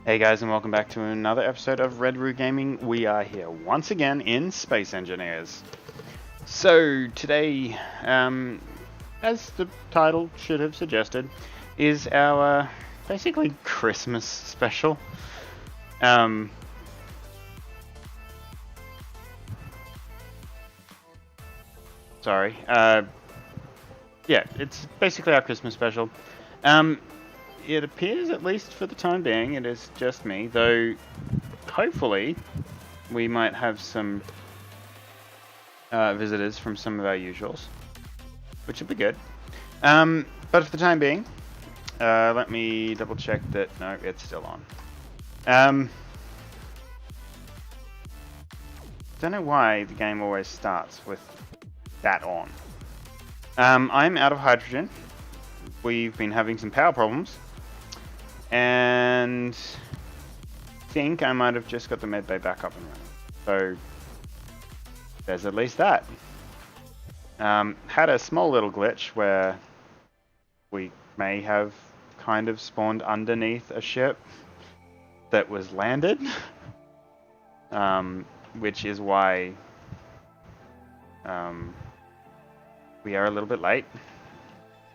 Hey guys, and welcome back to another episode of Red Root Gaming. We are here once again in Space Engineers. So today, as the title should have suggested, is our basically Christmas special. Sorry. Yeah, it's basically our Christmas special. It appears, at least for the time being, it is just me, though hopefully we might have some visitors from some of our usuals, which would be good. But for the time being, let me double check that, no, it's still on. Don't know why the game always starts with that on. I'm out of hydrogen. We've been having some power problems. And I think I might have just got the medbay back up and running. So there's at least that. Had a small little glitch where we may have kind of spawned underneath a ship that was landed. Which is why we are a little bit late.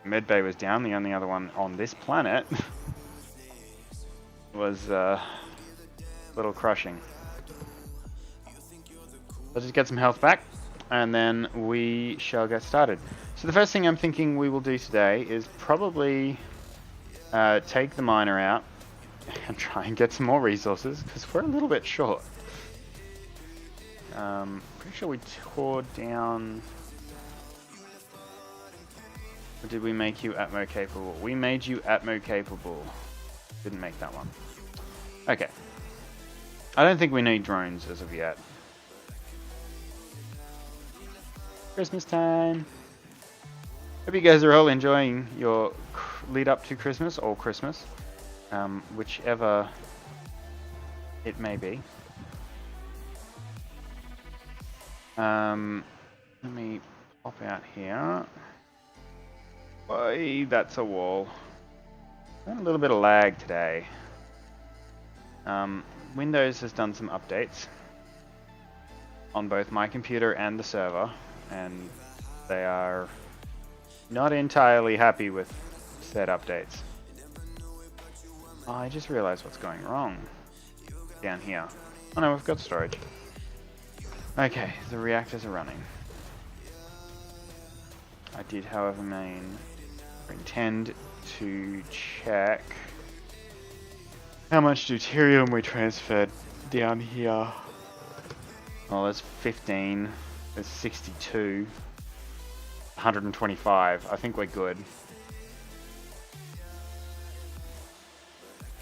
Medbay was down, the only other one on this planet. Was a little crushing. Let's just get some health back and then we shall get started. So the first thing I'm thinking we will do today is probably take the miner out and try and get some more resources because we're a little bit short. Pretty sure we tore down... Or did we make you Atmo capable? We made you Atmo capable. Didn't make that one. Okay. I don't think we need drones as of yet. Christmas time. Hope you guys are all enjoying your lead up to Christmas or Christmas. Whichever it may be. Let me pop out here. Boy, that's a wall. Got a little bit of lag today. Windows has done some updates on both my computer and the server, and they are not entirely happy with said updates. Oh, I just realized what's going wrong down here. Oh no, we've got storage. Okay, the reactors are running. I did, however, intend to check how much deuterium we transferred down here. Oh, there's 15, there's 62, 125. I think we're good.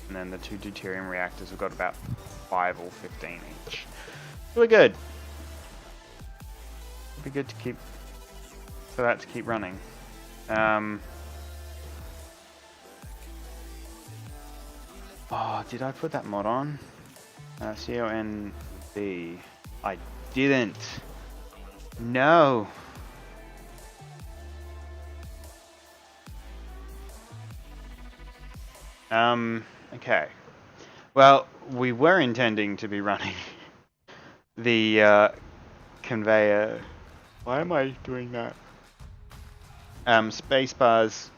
And then the two deuterium reactors, we've got about 5 or 15 each. So we're good. It'd be good to keep, for that to keep running. Oh, did I put that mod on? CONB. I didn't. No. Okay. Well, we were intending to be running the conveyor. Why am I doing that? Spacebar's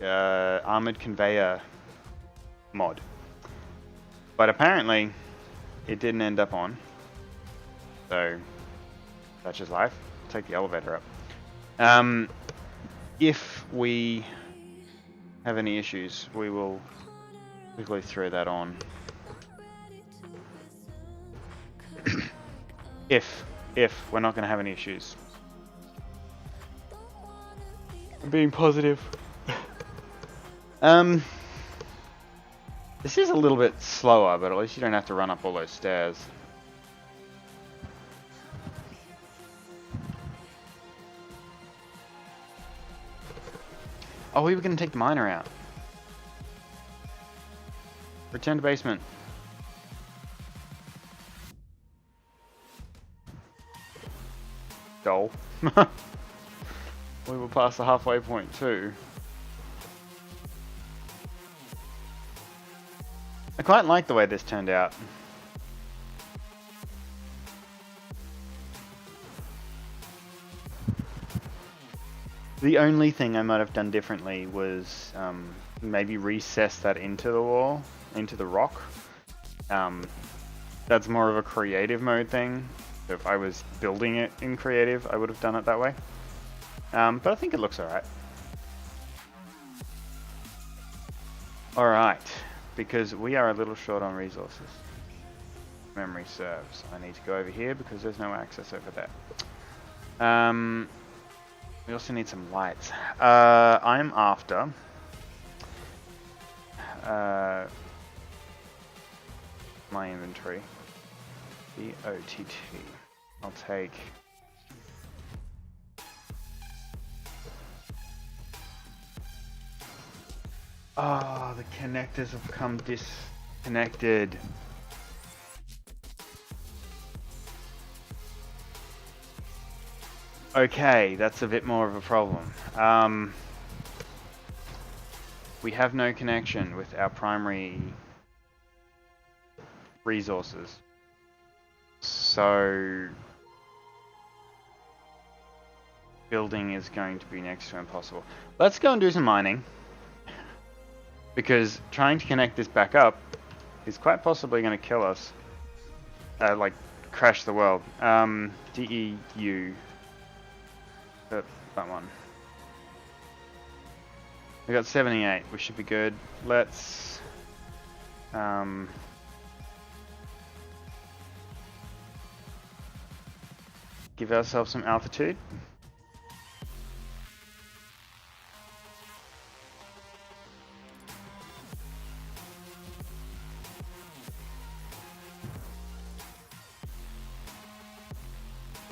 armored conveyor mod. But apparently, it didn't end up on. So, such is life. Take the elevator up. If we have any issues, we will quickly throw that on. If we're not going to have any issues. I'm being positive. This is a little bit slower, but at least you don't have to run up all those stairs. Oh, we were going to take the miner out. Return to basement. Dull. We were past the halfway point too. I quite like the way this turned out. The only thing I might have done differently was maybe recess that into the wall, into the rock. That's more of a creative mode thing. So if I was building it in creative, I would have done it that way. But I think it looks alright. Alright, because we are a little short on resources. Memory serves. I need to go over here because there's no access over there. We also need some lights. I'm after my inventory. The OTT. I'll take the connectors have come disconnected. Okay, that's a bit more of a problem. We have no connection with our primary resources. So building is going to be next to impossible. Let's go and do some mining. Because trying to connect this back up is quite possibly going to kill us. Like, crash the world. DEU. That one. We got 78. We should be good. Let's... give ourselves some altitude.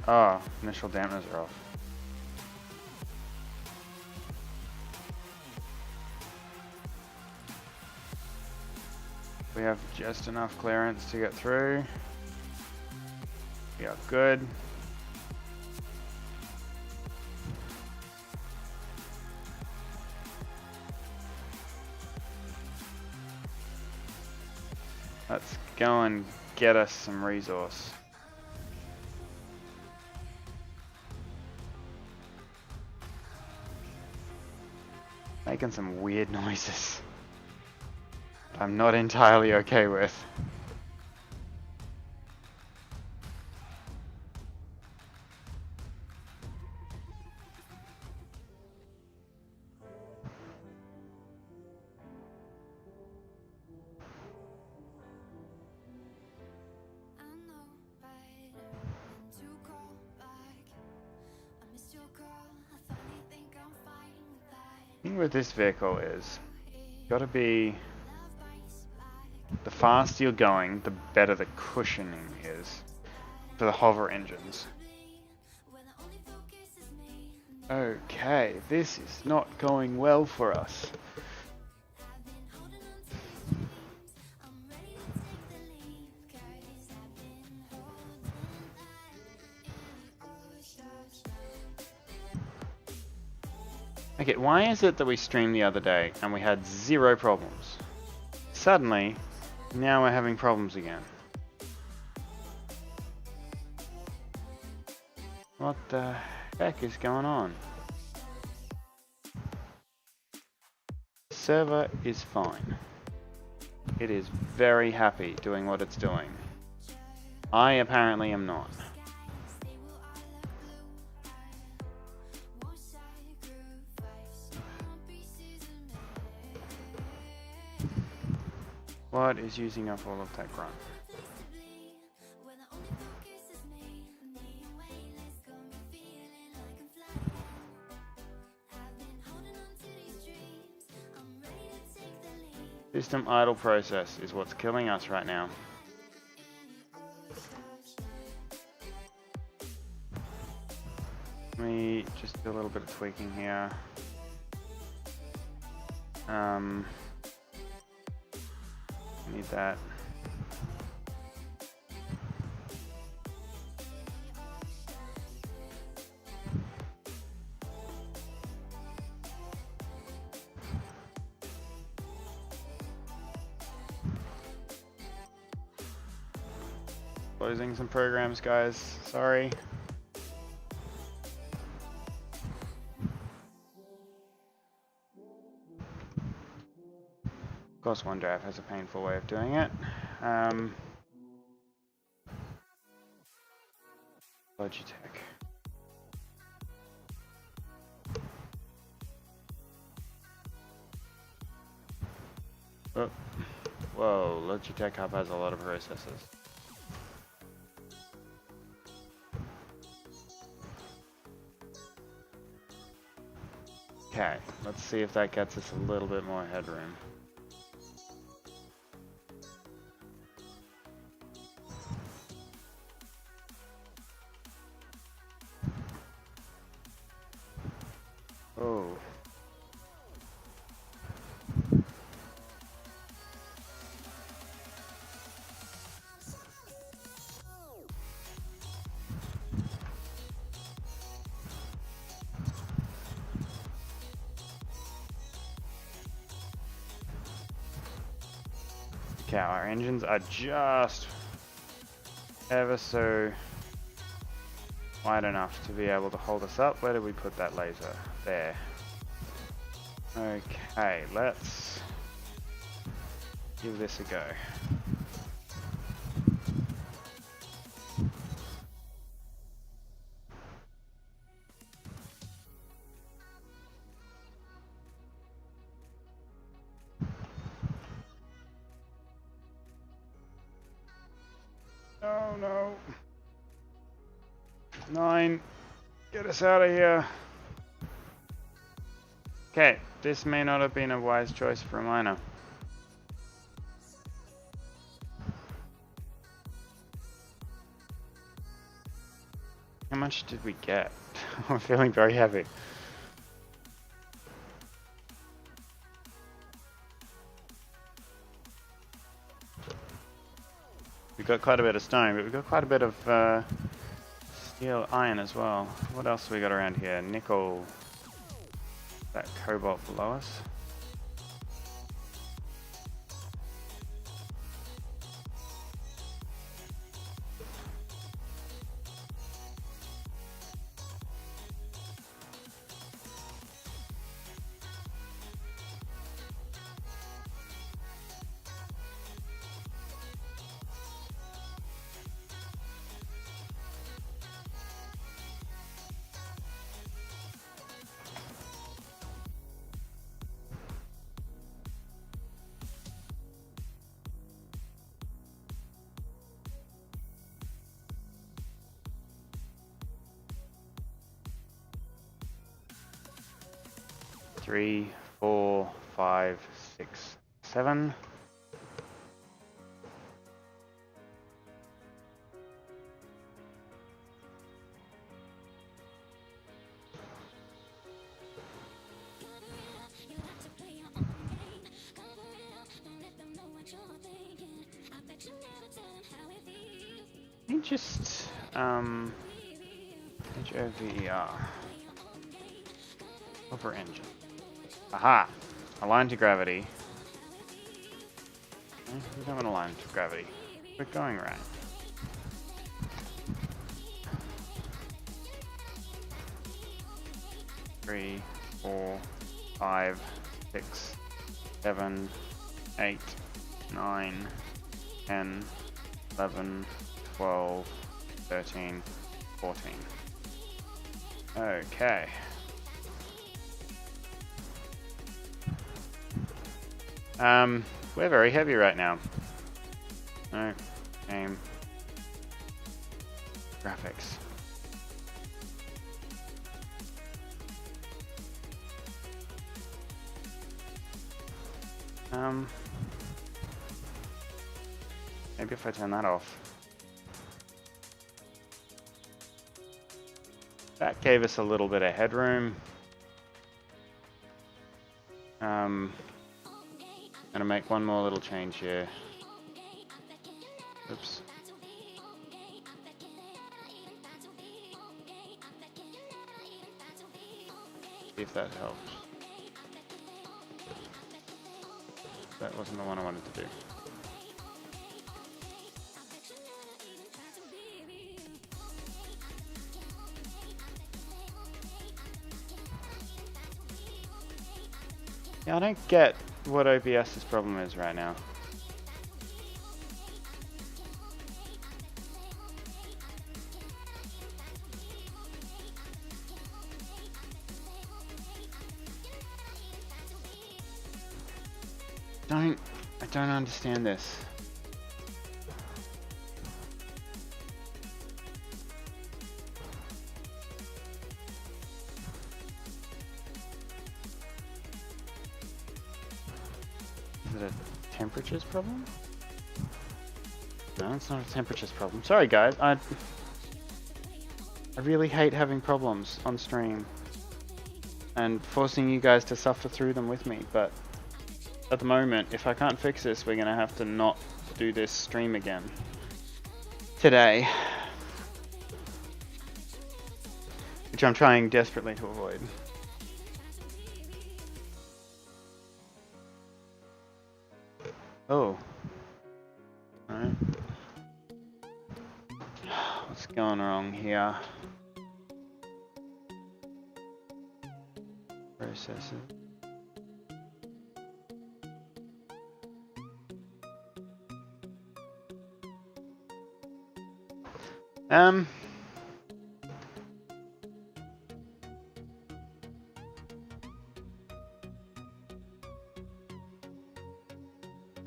Oh, initial dampeners are off. We have just enough clearance to get through. We are good. Let's go and get us some resource. Making some weird noises. I'm not entirely okay with. The thing with this vehicle is, gotta be, the faster you're going, the better the cushioning is for the hover engines. Okay, this is not going well for us. Okay, why is it that we streamed the other day and we had 0 problems? Suddenly, now we're having problems again. What the heck is going on? Server is fine. It is very happy doing what it's doing. I apparently am not. What is using up all of that grunt? System idle process is what's killing us right now. Let me just do a little bit of tweaking here. Need that. Closing some programs, guys. Sorry. Of course, OneDrive has a painful way of doing it. Logitech. Oh. Whoa, Logitech Hub has a lot of processors. Okay, let's see if that gets us a little bit more headroom. Oh. Okay, our engines are just ever so wide enough to be able to hold us up. Where did we put that laser? There. Okay, let's give this a go. Oh no. 9. Get us out of here. Okay, this may not have been a wise choice for a miner. How much did we get? I'm feeling very heavy. We got quite a bit of stone, but we got quite a bit of steel iron as well. What else we got around here? Nickel. That cobalt below us. Three, 4, 5, 6, 7. Let me just HOVER. Over engine. Aha! Align to gravity. We don't want to align to gravity. We're going right. Three, 4, 5, 6, 7, 8, 9, 10, 11, 12, 13, 14. Okay. We're very heavy right now. No, game. Graphics. Maybe if I turn that off. That gave us a little bit of headroom. Gonna make one more little change here. Oops. See if that helps. That wasn't the one I wanted to do. Yeah, I don't get what OBS's problem is right now. I don't understand this. Is it a temperatures problem? No, it's not a temperatures problem. Sorry guys, I really hate having problems on stream and forcing you guys to suffer through them with me, but at the moment, if I can't fix this, we're gonna have to not do this stream again today, which I'm trying desperately to avoid. Oh. Alright. What's going wrong here? Processing.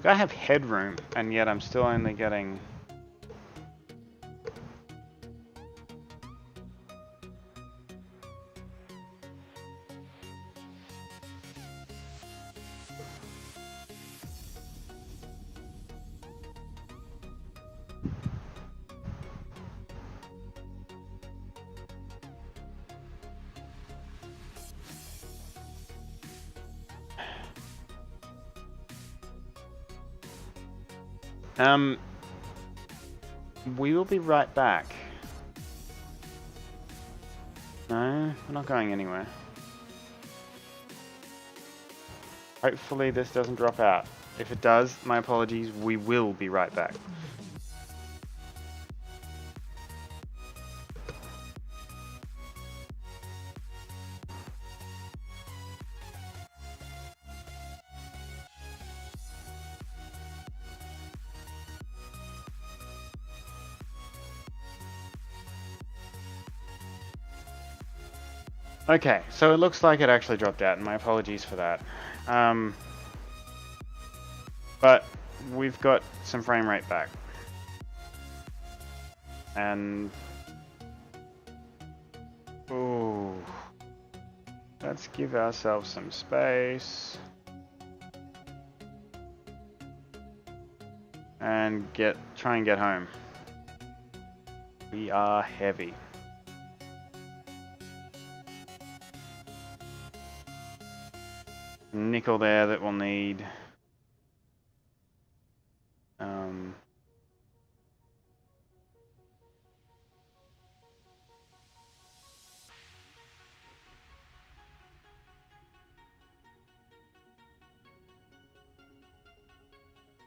I have headroom, and yet I'm still only getting... We will be right back. No, we're not going anywhere. Hopefully this doesn't drop out. If it does, my apologies, we will be right back. Okay, so it looks like it actually dropped out, and my apologies for that. But we've got some frame rate back. And... ooh. Let's give ourselves some space. And try and get home. We are heavy. Nickel there that we'll need.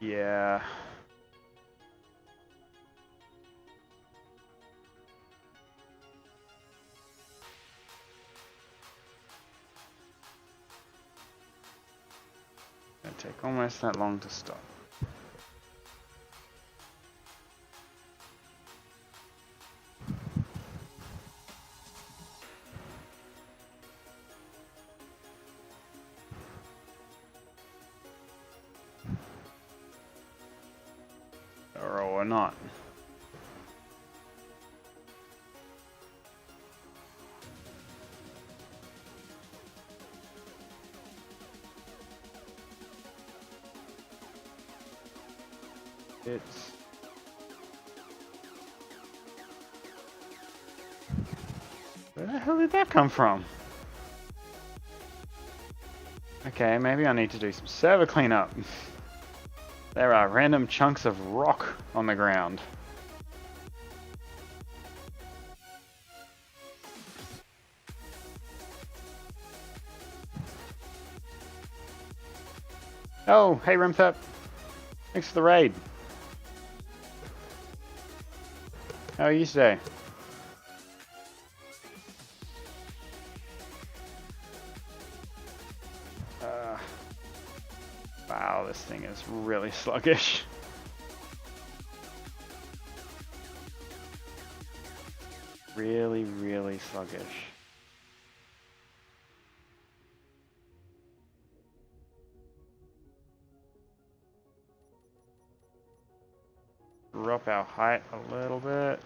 Yeah. It'll take almost that long to stop. Or not. It's... where the hell did that come from? Okay, maybe I need to do some server cleanup. There are random chunks of rock on the ground. Oh, hey Rimthep. Thanks for the raid. How are you today? Wow, this thing is really sluggish. Really, really sluggish. Drop our height a little bit.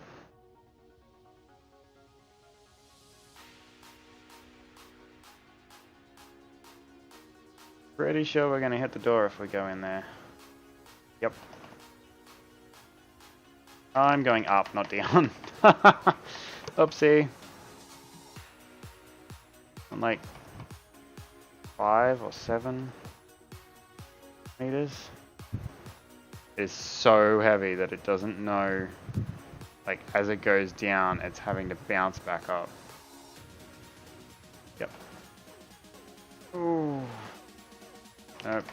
Pretty sure we're gonna hit the door if we go in there. Yep. I'm going up, not down. Oopsie. I'm like 5 or 7 meters. It's so heavy that it doesn't know, like as it goes down, it's having to bounce back up. Yep. Ooh. Nope.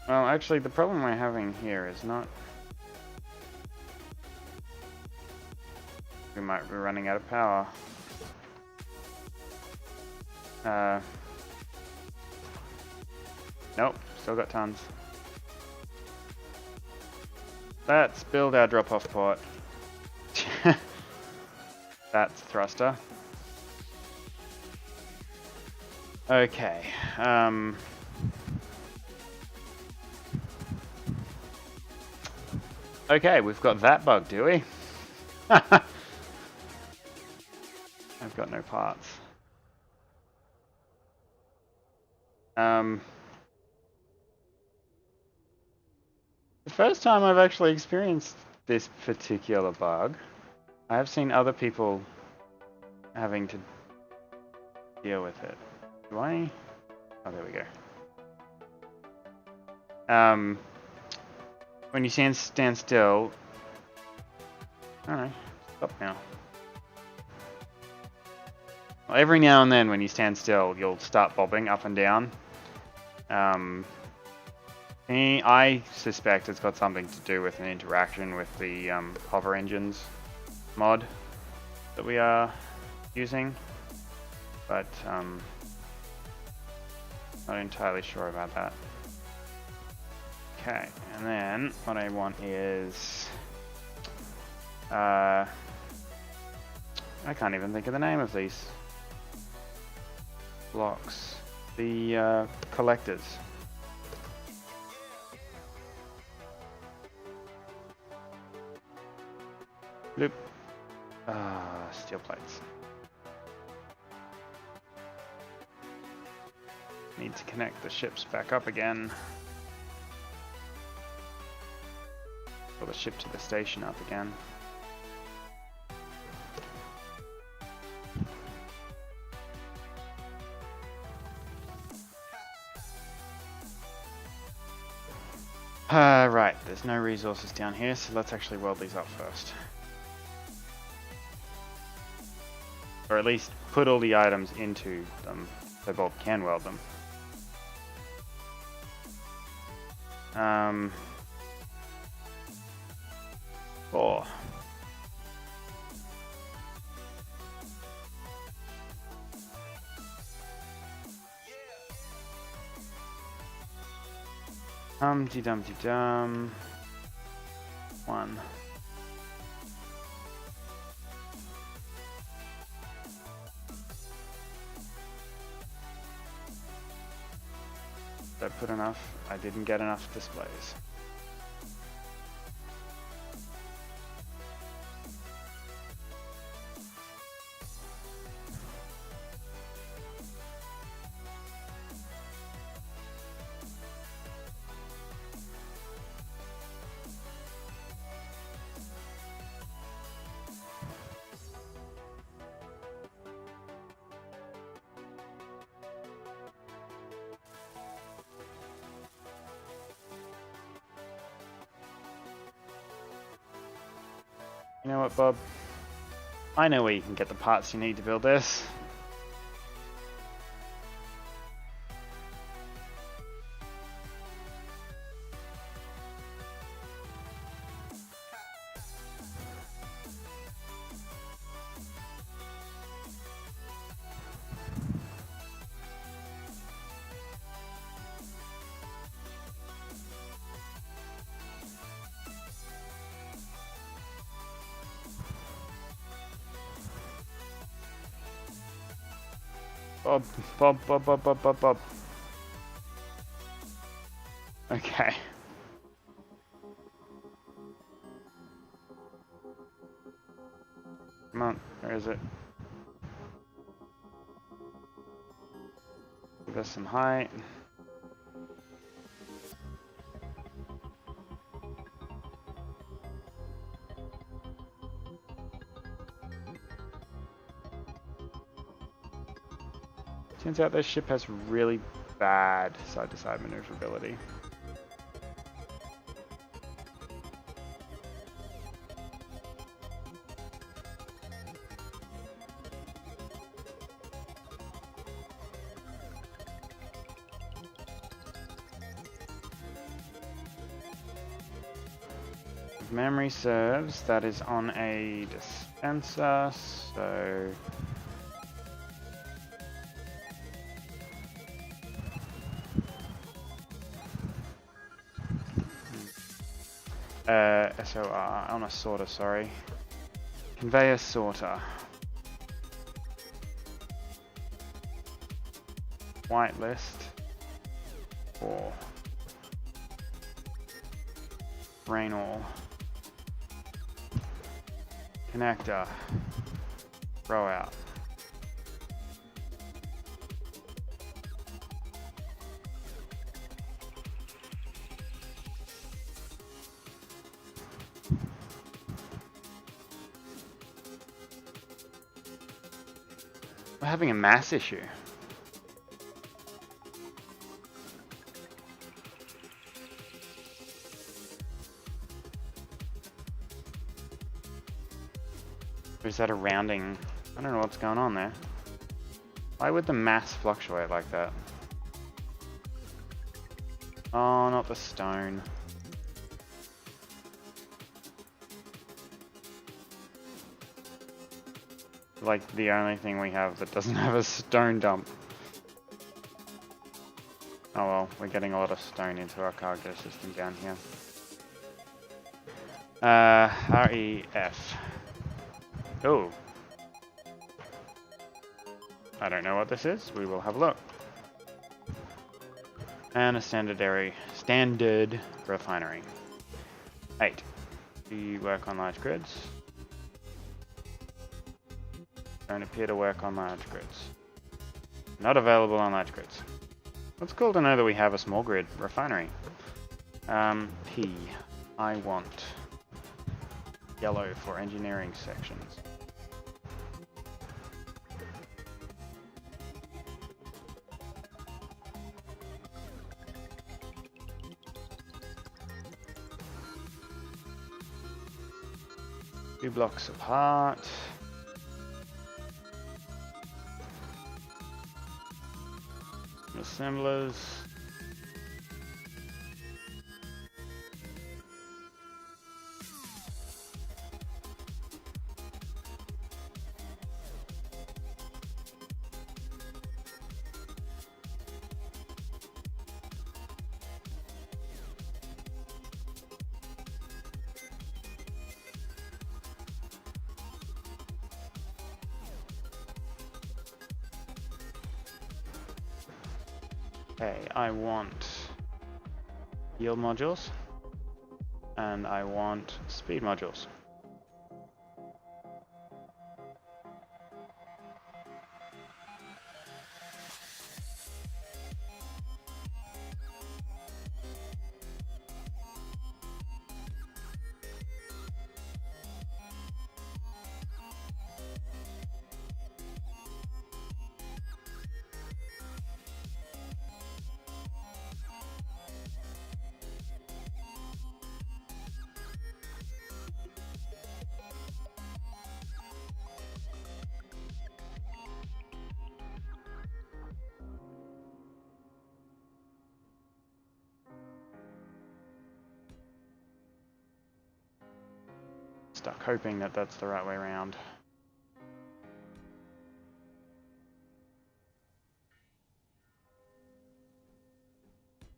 Well, actually, the problem we're having here is not... We might be running out of power. Nope, still got tons. Let's build our drop-off port. That's thruster. Okay, okay, we've got that bug, do we? I've got no parts. The first time I've actually experienced this particular bug. I have seen other people having to deal with it. Do I? Oh, there we go. When you stand still. Alright, stop now. Well, every now and then when you stand still, you'll start bobbing up and down. I suspect it's got something to do with an interaction with the hover engines mod that we are using, but not entirely sure about that. Okay, and then what I want is I can't even think of the name of these blocks. The collectors. Bloop. Steel plates. Need to connect the ships back up again. Or the ship to the station up again. Right, there's no resources down here, so let's actually weld these up first. Or at least put all the items into them so Bob can weld them. Four. Dum-de-dum-de-dum. 1. Did I put enough? I didn't get enough displays. You know what, Bob? I know where you can get the parts you need to build this. Bob, Bob, Bob, Bob, Bob, Bob, Bob. Okay. Come on, where is it? Give us some height. Turns out this ship has really bad side-to-side maneuverability. If memory serves, that is on a dispenser, so... SOR, on a sorter, sorry. Conveyor sorter. Whitelist. Or rain oil. Connector. Throw out. We're having a mass issue. Or is that a rounding? I don't know what's going on there. Why would the mass fluctuate like that? Oh, not the stone. Like the only thing we have that doesn't have a stone dump. Oh well, we're getting a lot of stone into our cargo system down here. REF. Oh. I don't know what this is. We will have a look. And a standard refinery. 8. Do you work on large grids? Don't appear to work on large grids. Not available on large grids. It's cool to know that we have a small grid refinery. P. I want yellow for engineering sections. Two blocks apart. Assemblers. Okay, I want yield modules and I want speed modules. Stuck hoping that that's the right way around.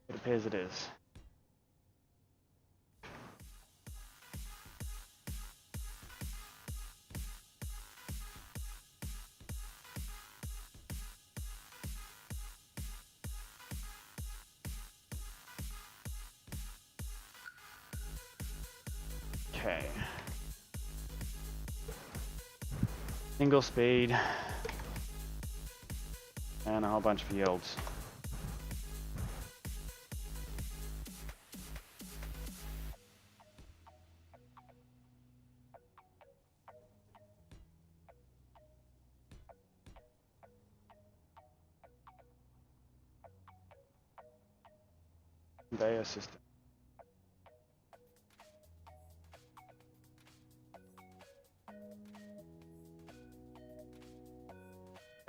It appears it is. Okay. Single speed. And a whole bunch of yields. Conveyor system.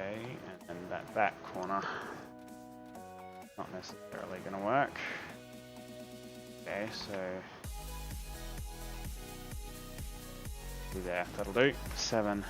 Okay, and then that back corner. Not necessarily going to work. Okay, so do there. That'll do. 7.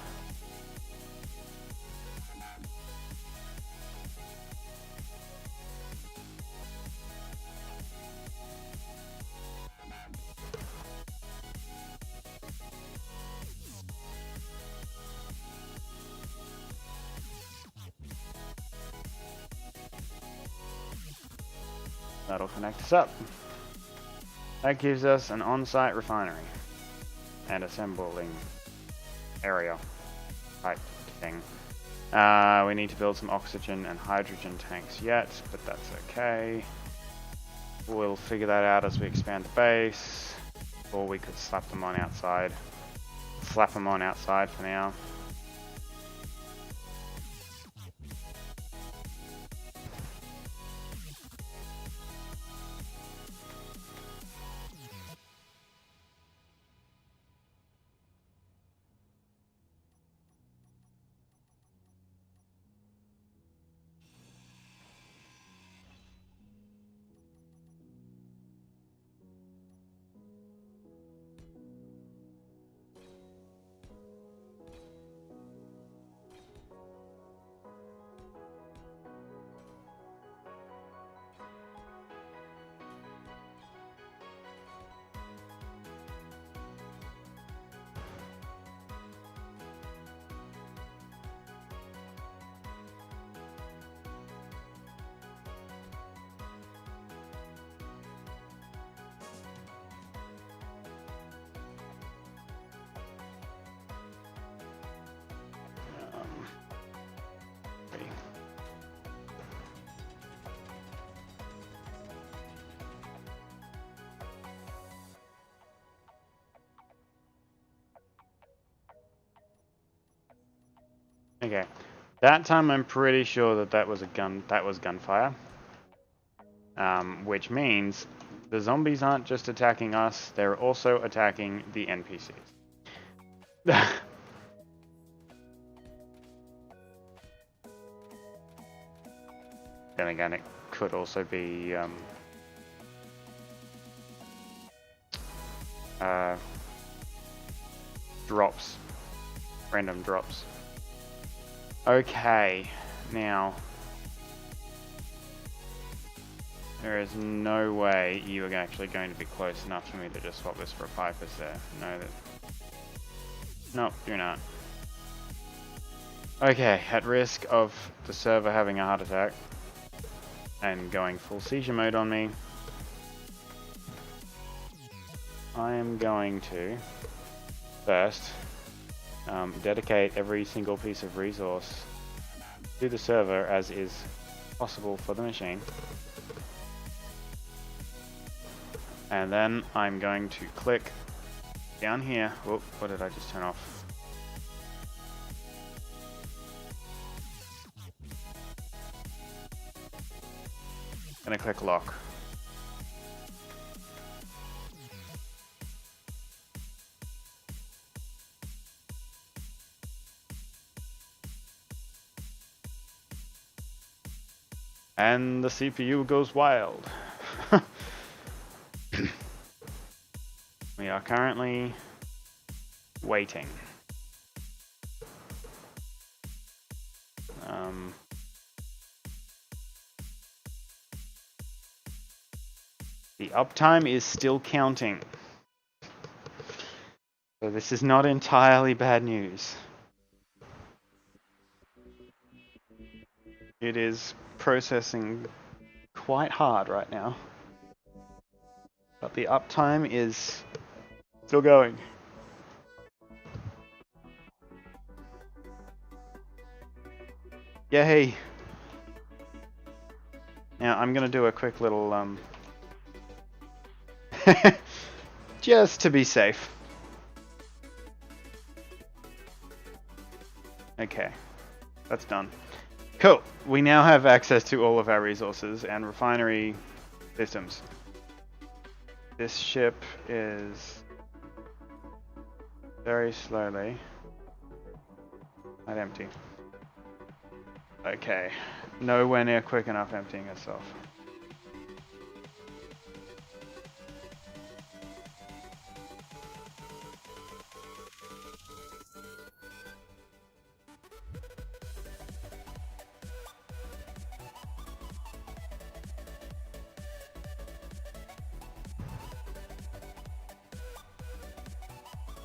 That'll connect us up. That gives us an on-site refinery and assembling area type thing. We need to build some oxygen and hydrogen tanks yet, but that's okay. We'll figure that out as we expand the base, or we could slap them on outside. Slap them on outside for now. Okay, that time I'm pretty sure that that was gunfire, which means the zombies aren't just attacking us; they're also attacking the NPCs. Then again, it could also be drops, random drops. Okay, now there is no way you are actually going to be close enough for me to just swap this for a Pipers there. No, nope, you're not. Okay, at risk of the server having a heart attack and going full seizure mode on me, I am going to first dedicate every single piece of resource to the server as is possible for the machine. And then I'm going to click down here. Whoop, what did I just turn off? Gonna click lock. And the CPU goes wild. We are currently waiting. The uptime is still counting. So this is not entirely bad news. It is processing quite hard right now. But the uptime is Still going. Yay! Now I'm gonna do a quick little just to be safe. Okay, that's done. Cool. We now have access to all of our resources and refinery systems. This ship is very slowly not empty. Okay, nowhere near quick enough emptying itself.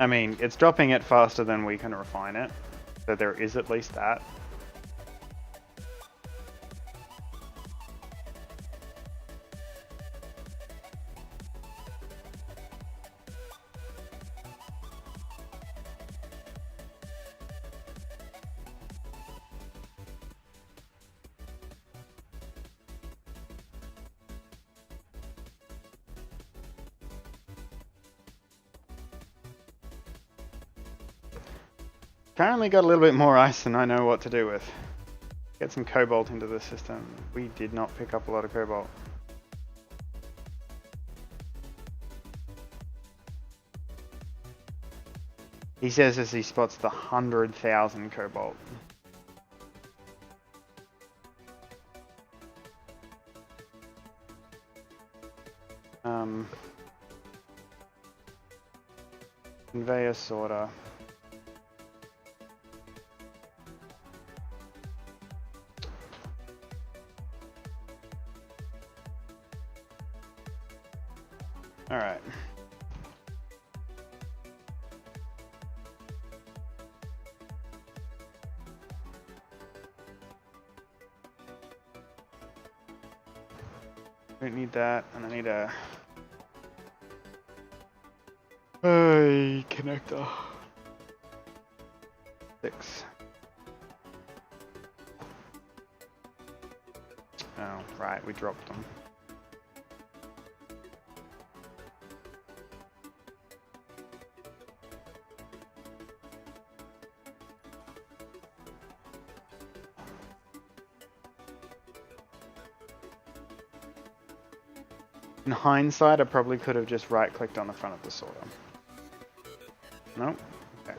I mean, it's dropping it faster than we can refine it, so there is at least that. Currently got a little bit more ice than I know what to do with. Get some cobalt into the system. We did not pick up a lot of cobalt. He says as he spots the 100,000 cobalt. Conveyor sorter. Alright. Don't need that, and I need a connector. 6. Oh, right, we dropped them. In hindsight, I probably could have just right-clicked on the front of the sorter. Nope. Okay.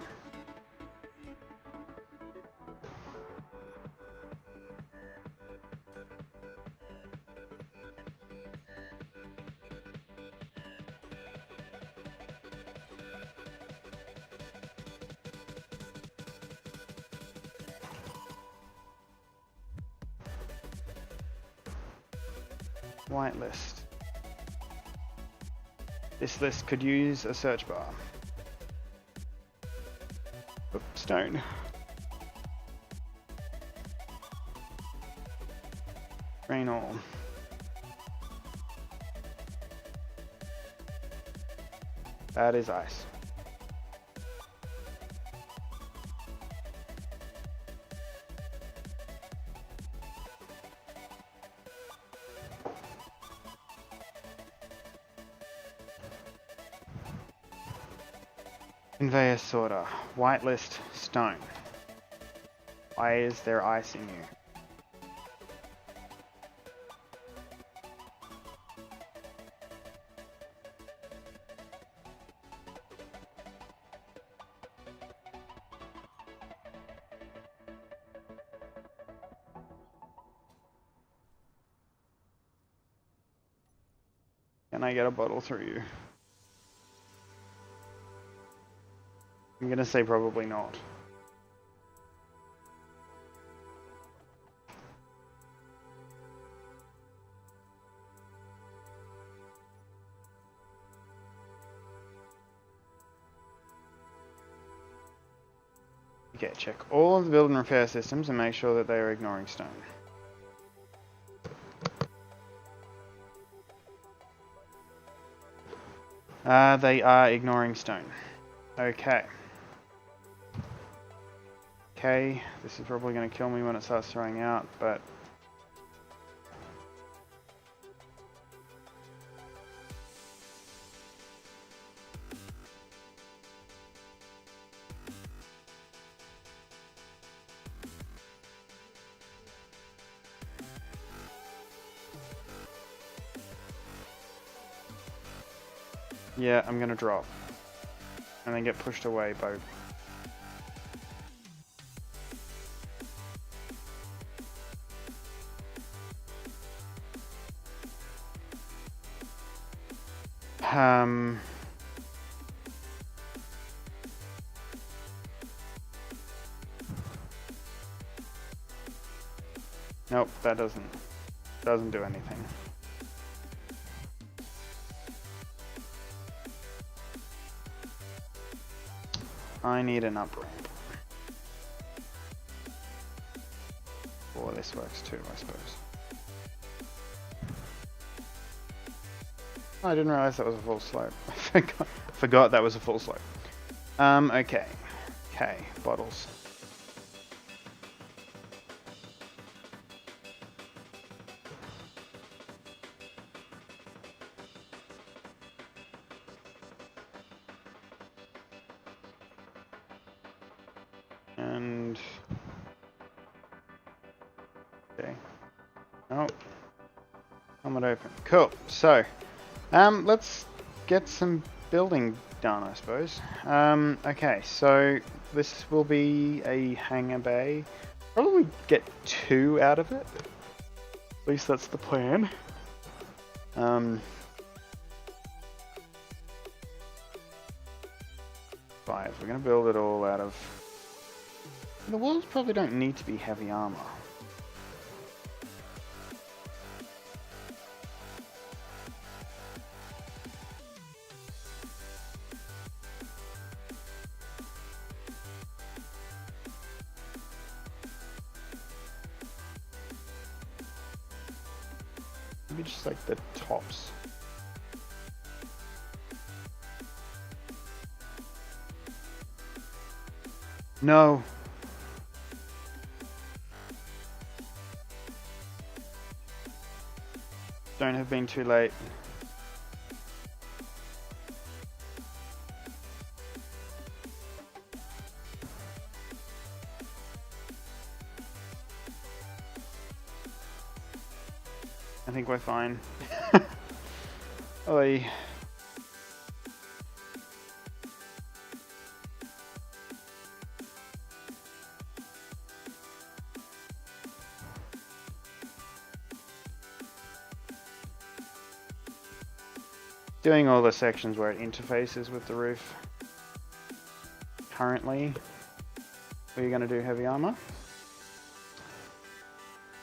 Whitelist. This list could use a search bar. Oop, stone. Grain ore. That is ice. Conveyor sorter. Whitelist stone. Why is there ice in you? Can I get a bottle through you? I'm gonna say probably not. Okay, check all of the build and repair systems and make sure that they are ignoring stone. They are ignoring stone. Okay. Okay, this is probably going to kill me when it starts throwing out, but... yeah, I'm going to drop. And then get pushed away by... Nope, that doesn't do anything. I need an up ramp. Or this works too, I suppose. Oh, I didn't realize that was a full slope. I forgot that was a full slope. Okay. Okay, bottles. And... okay. Oh. Helmet open. Cool. So, let's get some building done, I suppose. Okay, so this will be a hangar bay. Probably get 2 out of it. At least that's the plan. 5. We're going to build it all out of... the walls probably don't need to be heavy armor. Maybe just like the tops. No. Don't have been too late. I think we're fine. Oi. Doing all the sections where it interfaces with the roof. Currently, we're going to do heavy armor.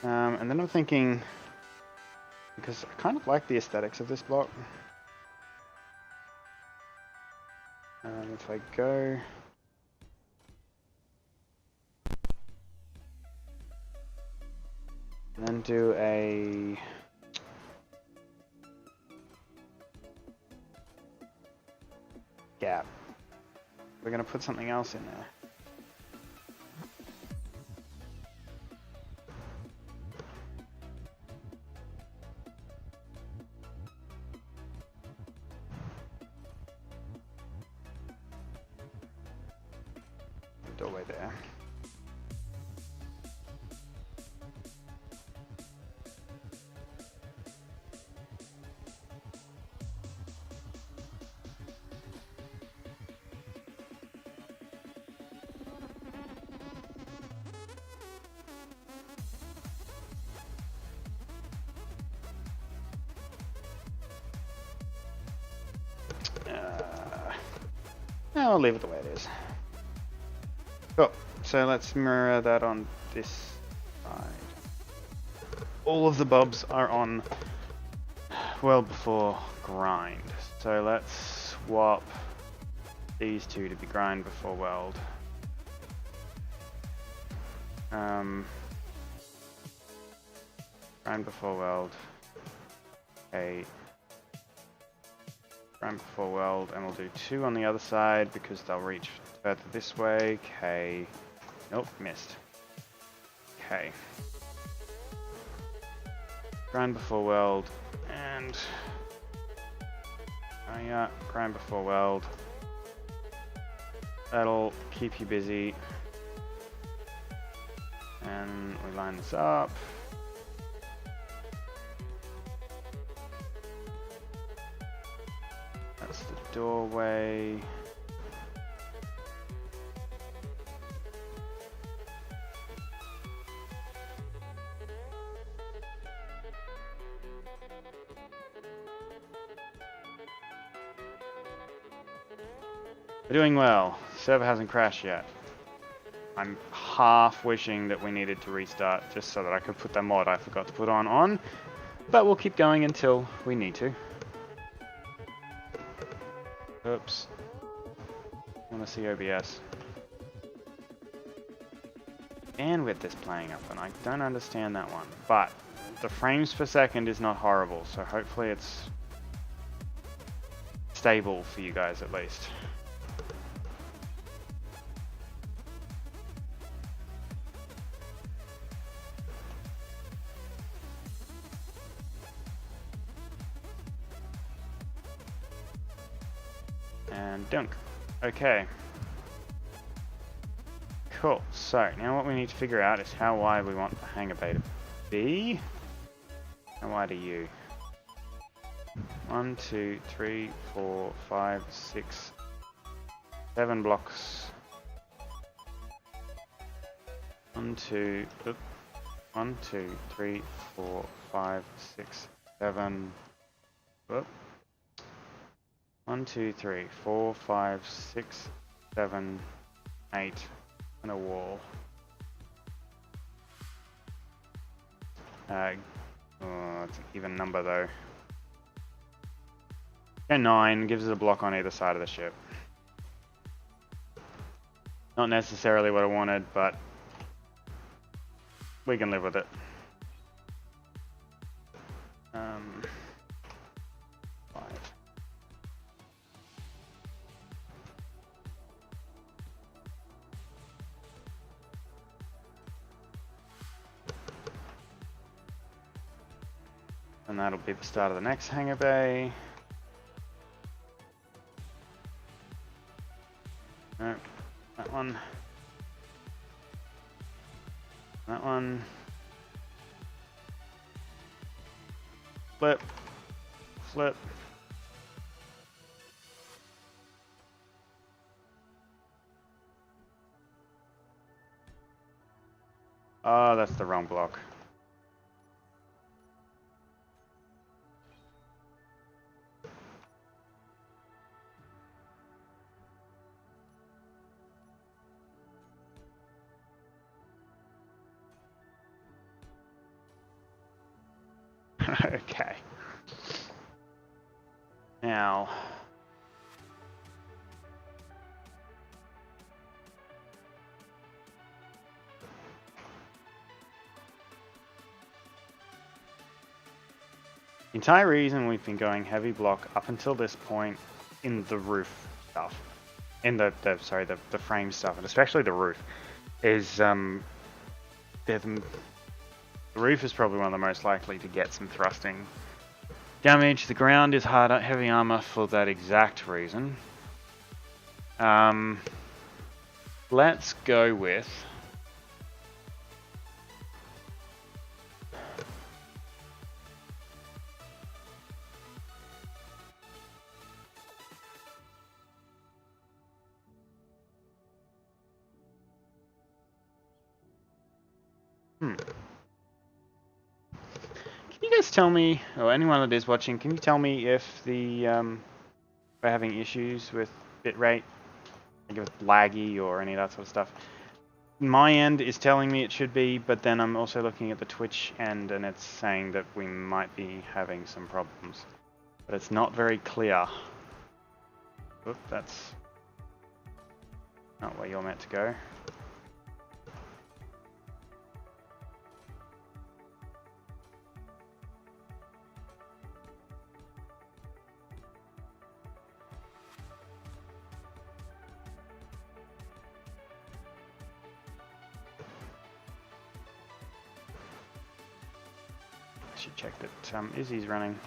And then I'm thinking, because I kind of like the aesthetics of this block. If I go... and then do a... gap. We're going to put something else in there. Doorway there. I'll leave it the way it is. Cool. So let's mirror that on this side. All of the bobs are on weld before grind. So let's swap these two to be grind before weld. Grind before weld. Okay. Grind before weld, and we'll do 2 on the other side because they'll reach further this way. Okay. Nope, missed. Okay. Grind before weld, and... oh yeah, grind before weld. That'll keep you busy. And we line this up. That's the doorway. We're doing well. Server hasn't crashed yet. I'm half wishing that we needed to restart just so that I could put that mod I forgot to put on. But we'll keep going until we need to. Oops. I want to see OBS. Bandwidth is playing up and I don't understand that one. But the frames per second is not horrible, so hopefully it's stable for you guys at least. And dunk. Okay. Cool. So now what we need to figure out is how wide we want the hangar bay to be. How wide are you? 1, 2, 3, 4, 5, 6, 7 blocks. 1, 2, 3, 4, 5, 6, 7. Whoop. 1, 2, 3, 4, 5, 6, 7, 8, and a wall. It's an even number though. And 9 gives it a block on either side of the ship. Not necessarily what I wanted, but we can live with it. 5. And that'll be the start of the next hangar bay. No, that one. That one. Flip. Flip. Oh, that's the wrong block. Okay. Now, the entire reason we've been going heavy block up until this point in the roof stuff, in the frame stuff, and especially the roof, is the roof is probably one of the most likely to get some thrusting damage. The ground is harder, heavy armor for that exact reason. Let's go with Can you guys tell me, or anyone that is watching, can you tell me if the we're having issues with bitrate, like with laggy or any of that sort of stuff? My end is telling me it should be, but then I'm also looking at the Twitch end and it's saying that we might be having some problems. But it's not very clear. Oop, that's not where you're meant to go. Should check that Izzy's running.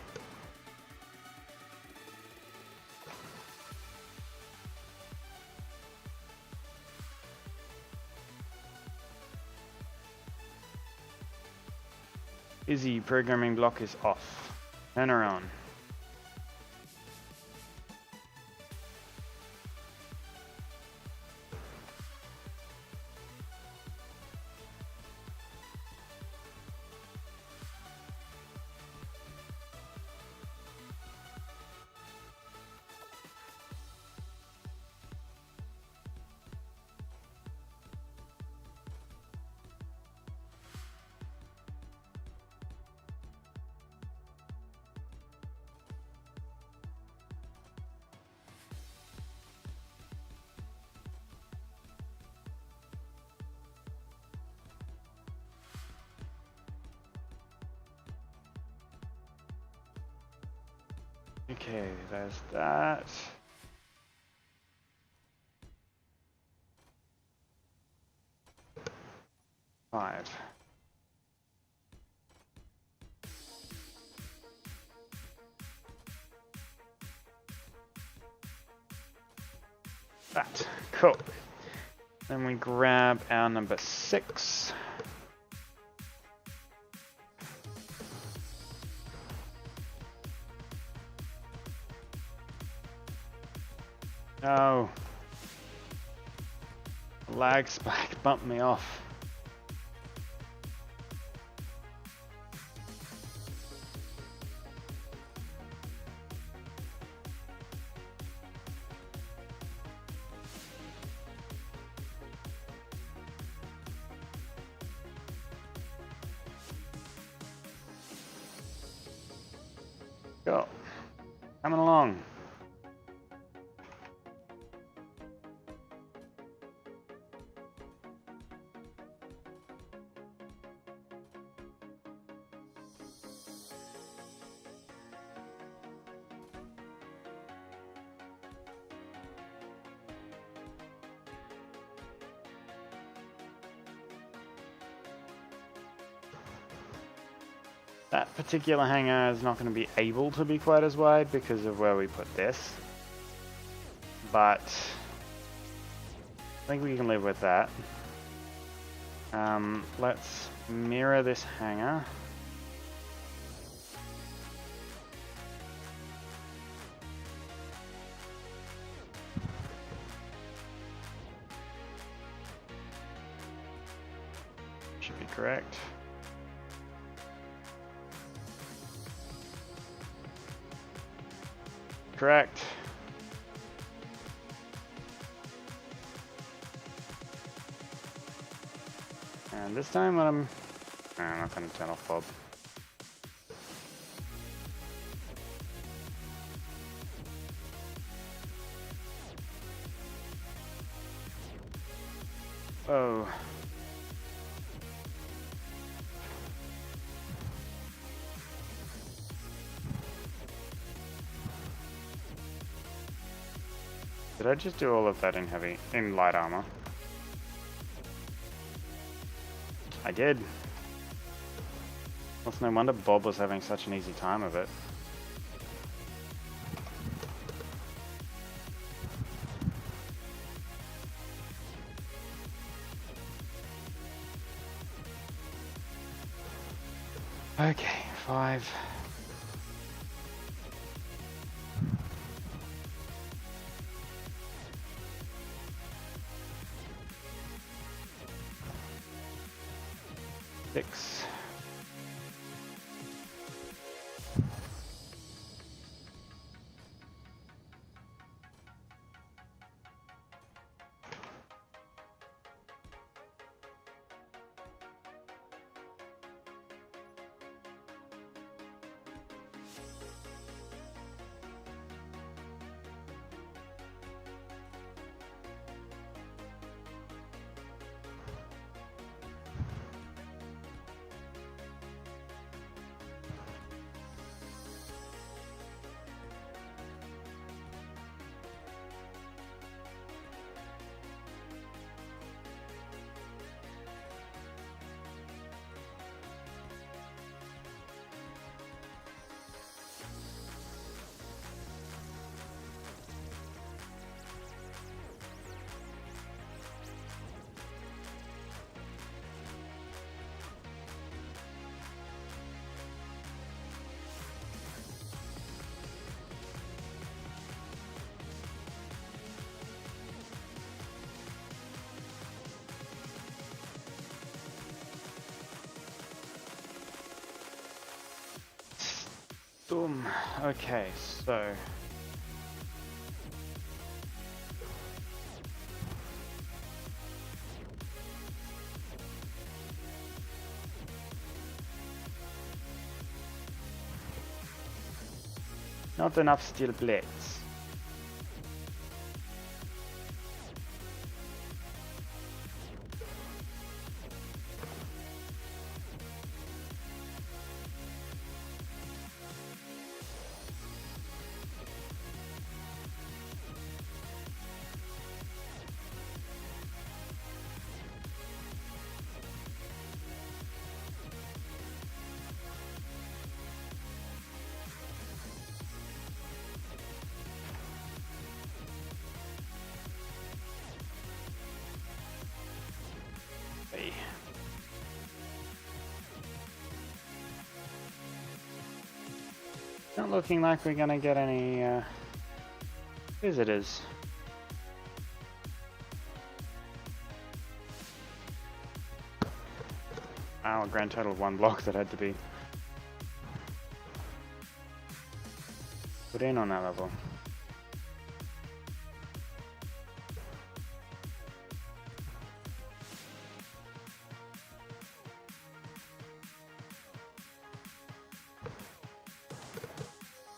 Izzy, programming block is off. Turn her on. Okay, there's that. Five. That. Cool. Then we grab our number 6. No. Lag spike bumped me off. Go. Coming along. That particular hangar is not going to be able to be quite as wide because of where we put this. But I think we can live with that. Let's mirror this hangar. Should be correct. Correct. And this time when I'm not going to turn off Bob. Oh. Did I just do all of that in light armor? I did. Well, it's no wonder Bob was having such an easy time of it. Okay, 5. Six. Boom. Okay, so not enough steel plates. Hey. Not looking like we're gonna get any visitors. Wow, a grand total of 1 block that had to be put in on that level.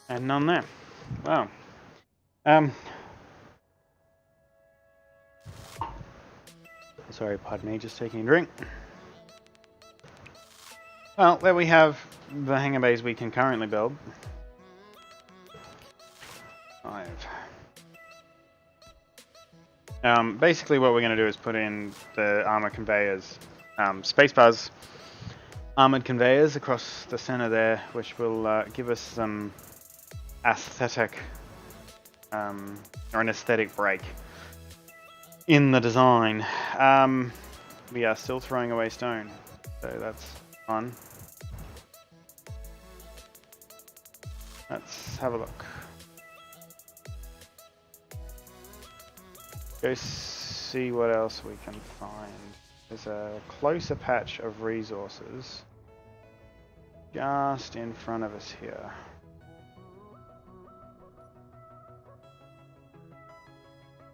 And none there. Wow. Sorry, pardon me, just taking a drink. Well, there we have the hangar bays we can currently build. 5. Basically what we're going to do is put in the armor conveyors, spacebar's armored conveyors across the center there, which will give us some aesthetic, or an aesthetic break in the design. We are still throwing away stone, so that's fun. Let's have a look. Go see what else we can find. There's a closer patch of resources just in front of us here.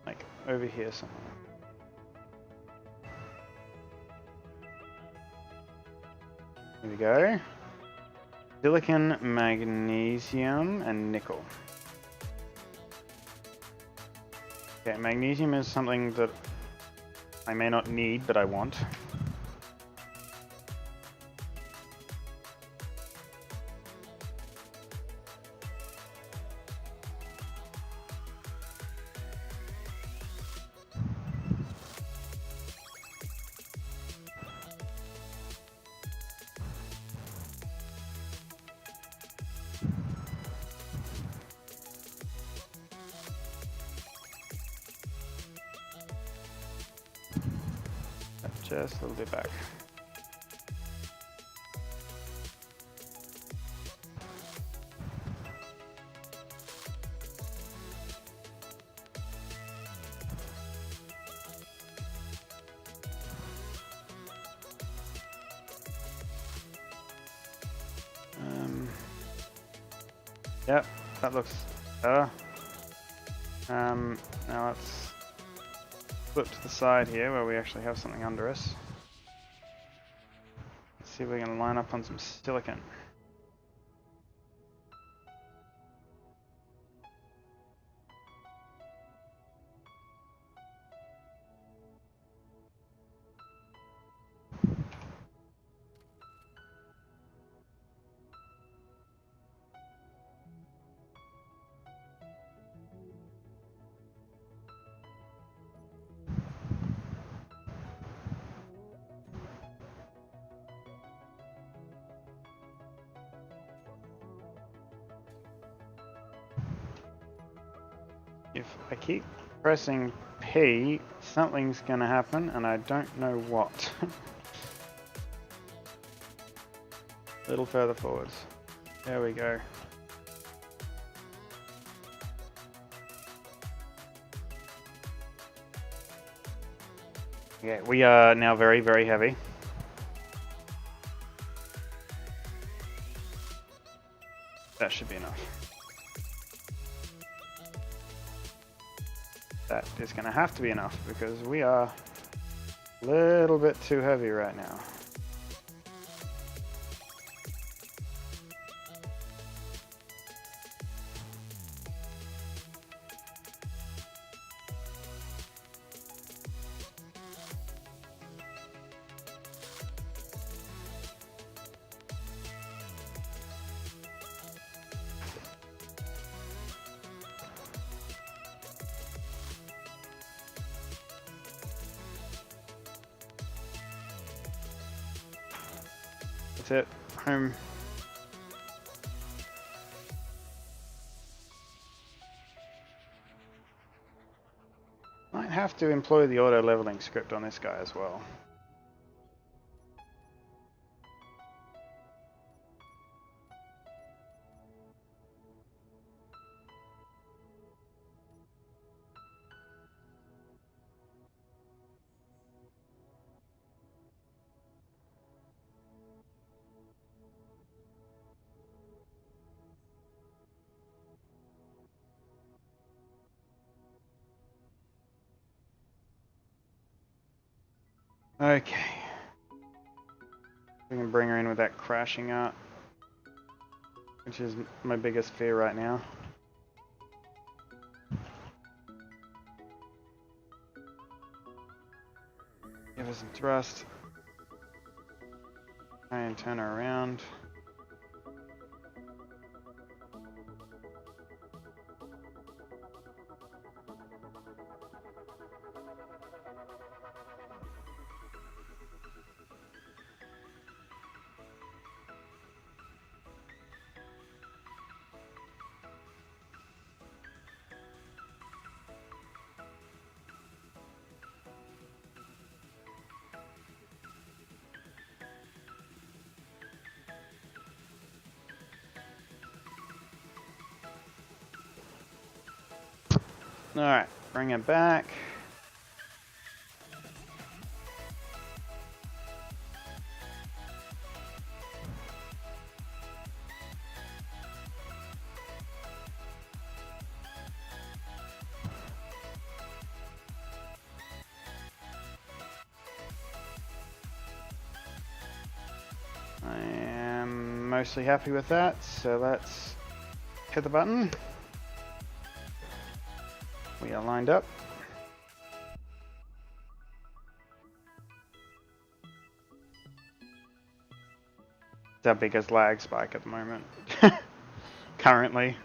Like over here somewhere. Here we go. Silicon, magnesium, and nickel. Okay, magnesium is something that I may not need, but I want. Just a little bit back. Yep, that looks better. Now let's flip to the side here where we actually have something under us. Let's see if we can line up on some silicon. If I keep pressing P, something's gonna happen, and I don't know what. A little further forwards. There we go. Okay, we are now very, very heavy. That should be enough. That is going to have to be enough because we are a little bit too heavy right now. That's it. Home. Might have to employ the auto leveling script on this guy as well. Okay. We can bring her in with that crashing art, which is my biggest fear right now. Give us some thrust. Try and turn her around. Alright, bring it back. I am mostly happy with that, so let's hit the button. We are lined up. It's our biggest lag spike at the moment. Currently.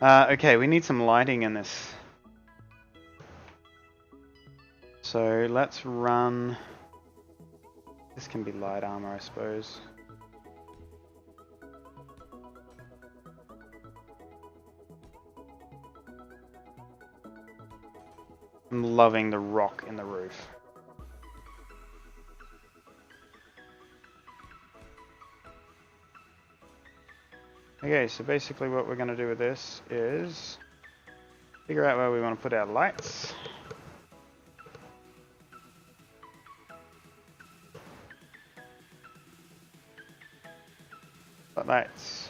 Okay, we need some lighting in this. So let's run... This can be light armor, I suppose. I'm loving the rock in the roof. Okay, so basically what we're going to do with this is figure out where we want to put our lights. Lights.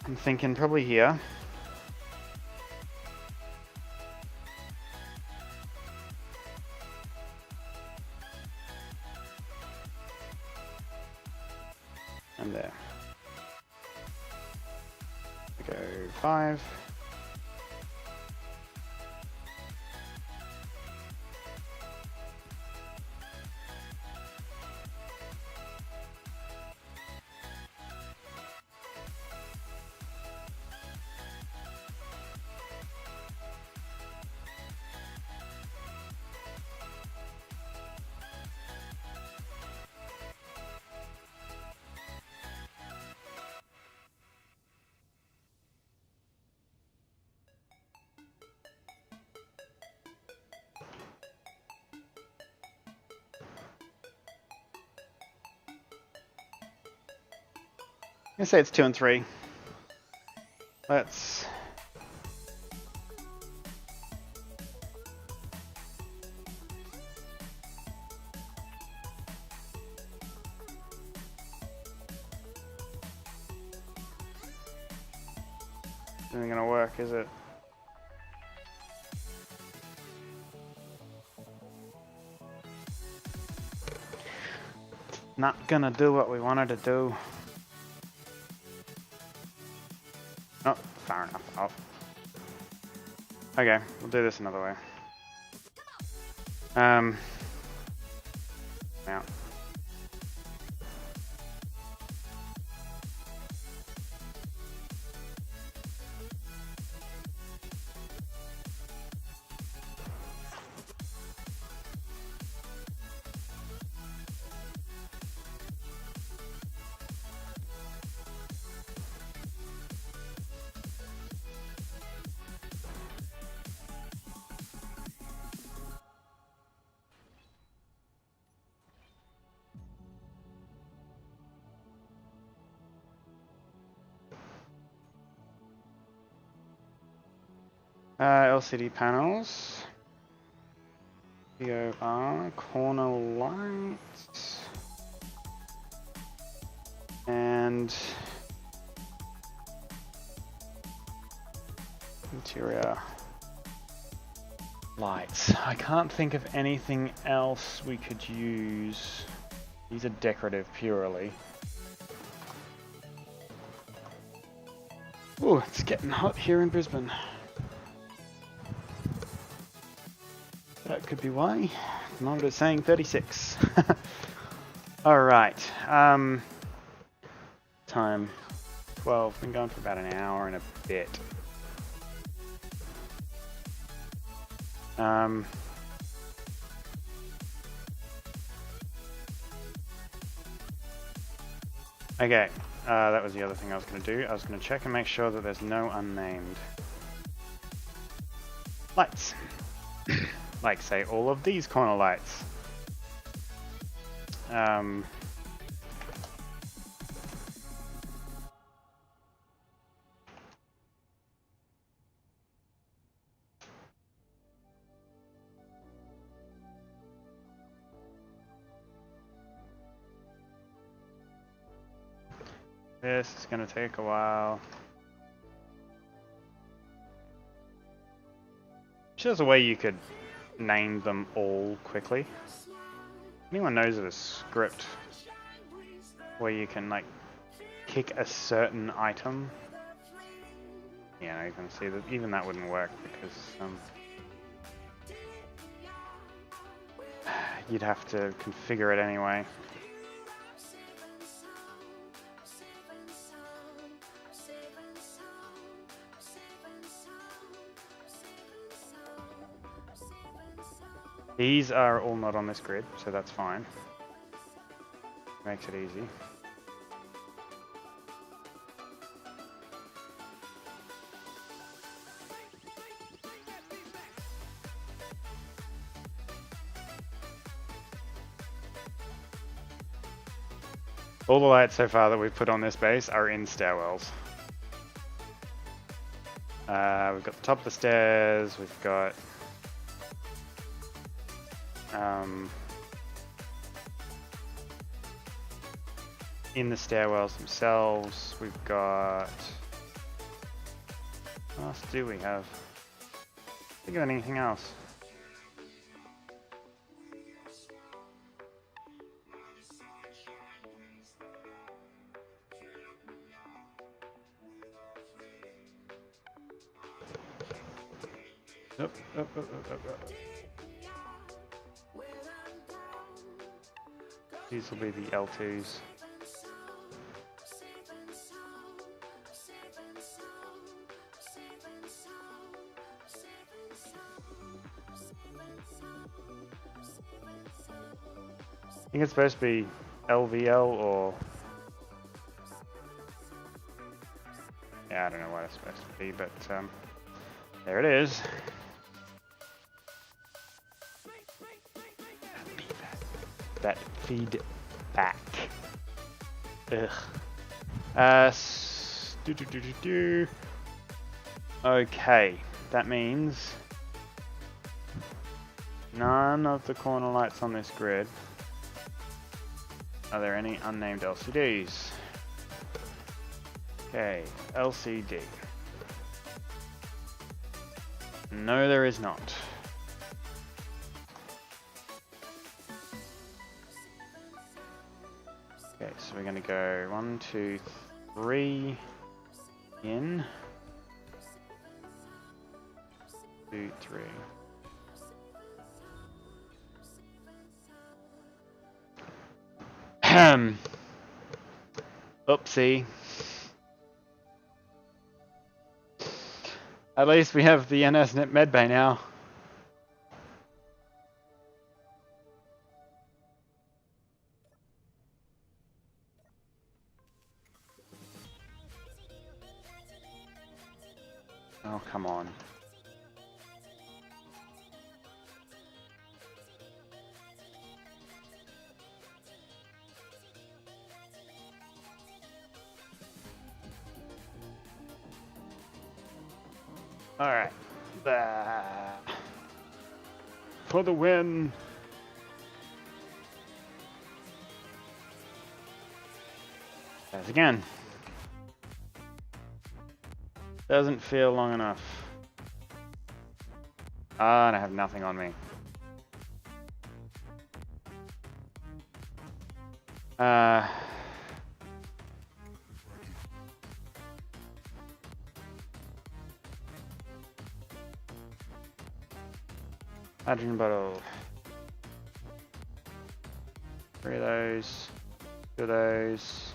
I'm thinking probably here. And there. We go 5. I'm gonna say it's 2 and 3. Let's isn't gonna work, is it? Not gonna do what we wanted to do. Oh, far enough. Oh. Okay, we'll do this another way. Now. LCD panels, VOR, corner lights, and interior lights. I can't think of anything else we could use. These are decorative purely. Oh, it's getting hot here in Brisbane. That could be why. The monitor is saying 36. Alright. Time 12. Been going for about an hour and a bit. Okay. That was the other thing I was going to do. I was going to check and make sure that there's no unnamed lights. Like, say, all of these corner lights. This is going to take a while. There's a way you could name them all quickly. Anyone knows of a script where you can like kick a certain item? Yeah, you can see that even that wouldn't work because you'd have to configure it anyway. These are all not on this grid, so that's fine. Makes it easy. All the lights so far that we've put on this base are in stairwells. We've got the top of the stairs, we've got in the stairwells themselves, we've got... What else do we have? Think of anything else? Up. These will be the L2s. I think it's supposed to be LVL or... Yeah, I don't know what it's supposed to be, but there it is. That feedback. Ugh. Okay, that means none of the corner lights on this grid. Are there any unnamed LCDs? Okay, LCD. No, there is not. Okay, so we're going to go 1, 2, 3 in. 2, 3. Oopsie. At least we have the NSNet medbay now. Oh, come on. Alright. For the win. As again. Doesn't feel long enough. Ah, and I have nothing on me. Hydrogen bottle. 3 of those. 2 of those.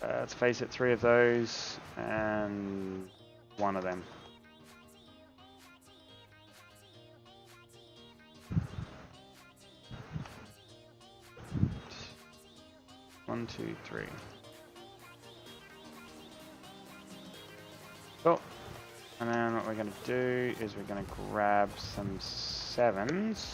Let's face it, 3 of those and 1 of them. One, 2, 3. Cool. And then what we're going to do is we're going to grab some 7s.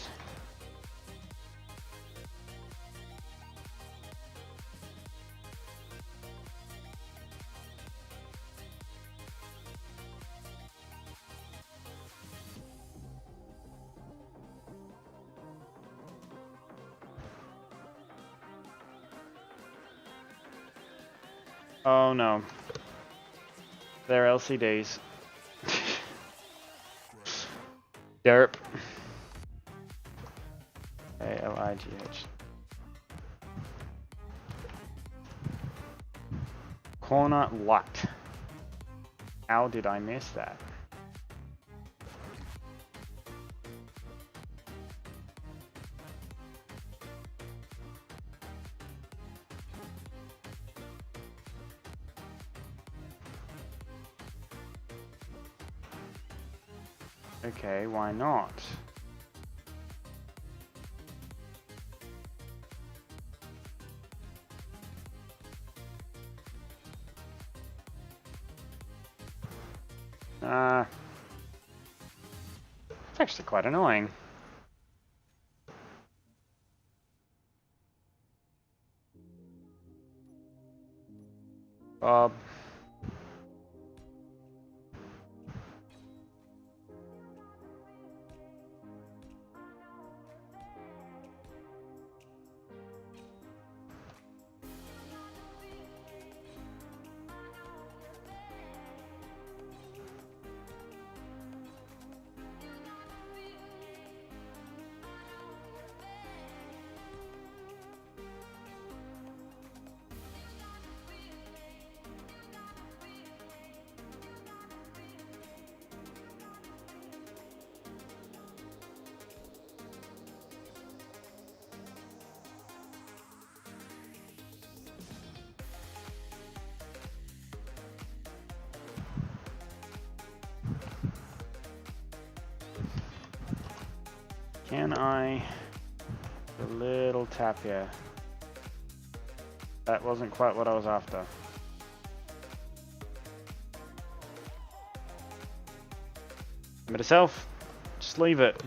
Oh no. They're LCDs. Derp. A-L-I-G-H. Corner locked. How did I miss that? Okay, why not? It's actually quite annoying. Bob. Can I... A little tap here. That wasn't quite what I was after. Limit itself. Just leave it.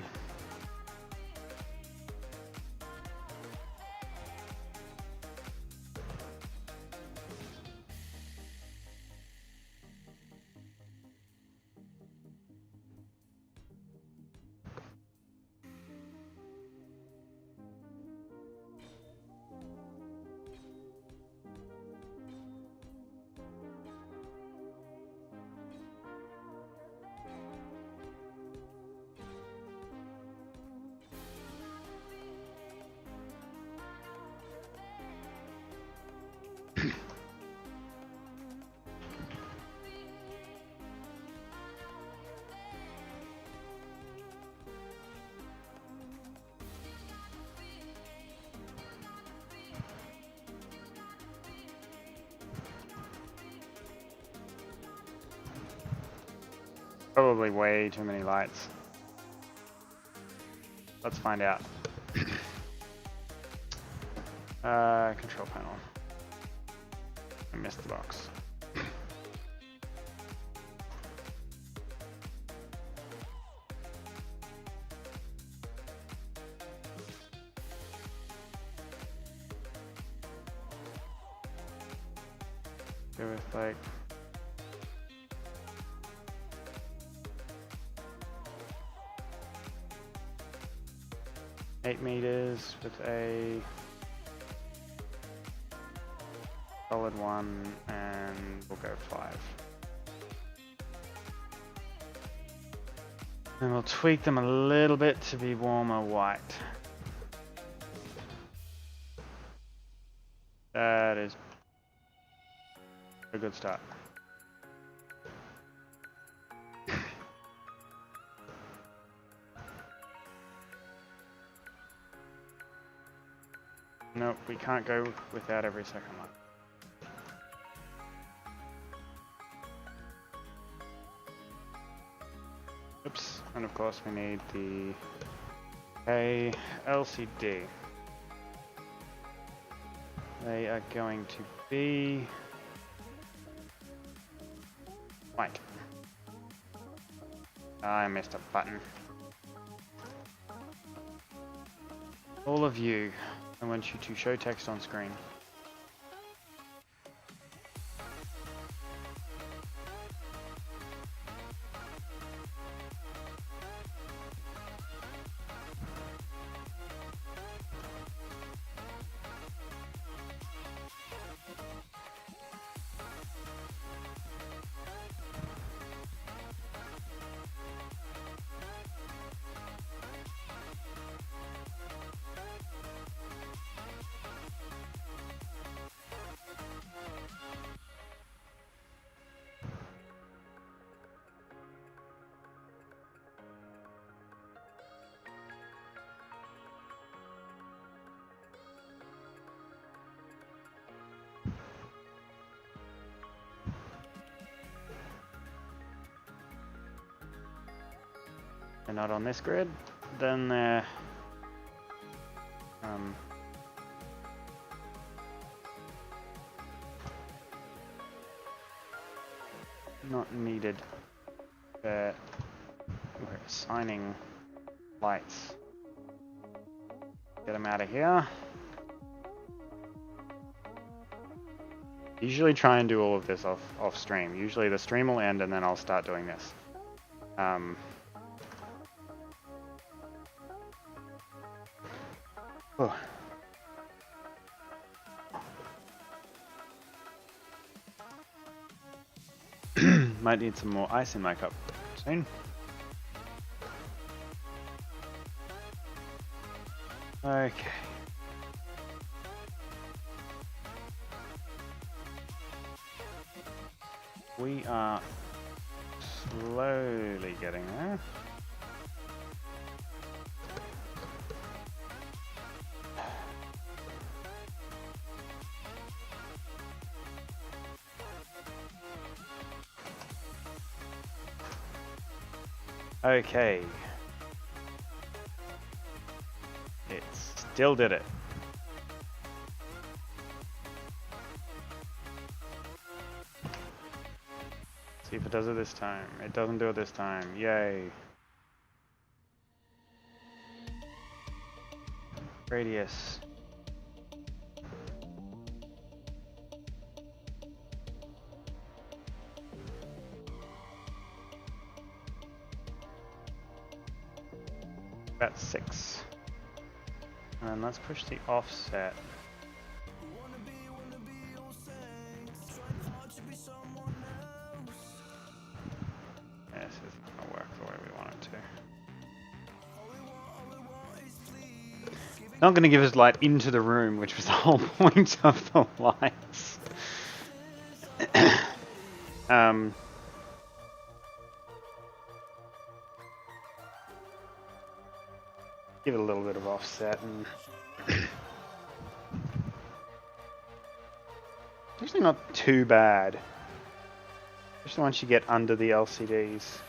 Probably way too many lights. Let's find out. Control panel. I missed the box. Go with like $8 meters with a solid 1, and we'll go 5. And we'll tweak them a little bit to be warmer white. That is a good start. Nope, we can't go without every second one. Oops, and of course we need the LCD. They are going to be white. I missed a button. All of you, I want you to show text on screen. They're not on this grid, then they're not needed. We're assigning lights. Get them out of here. Usually try and do all of this off stream. Usually the stream will end and then I'll start doing this. Oh. Might need some more ice in my cup soon. Okay. We are slowly getting there. Okay. It still did it. See if it does it this time. It doesn't do it this time. Yay. Radius. About 6. And let's push the offset. This isn't going to work the way we want it to. Not going to give us light into the room, which was the whole point of the lights. Give it a little bit of offset and actually not too bad, especially once you get under the LCDs.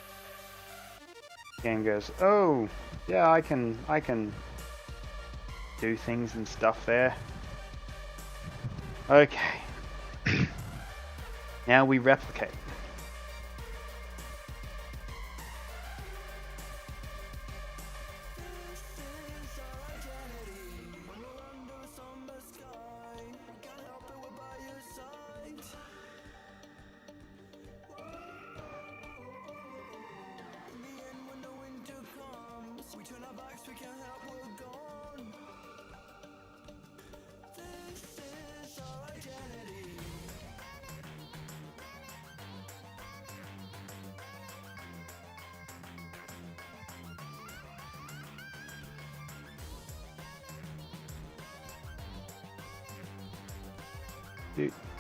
Game goes, oh, yeah, I can do things and stuff there. Okay. Now we replicate.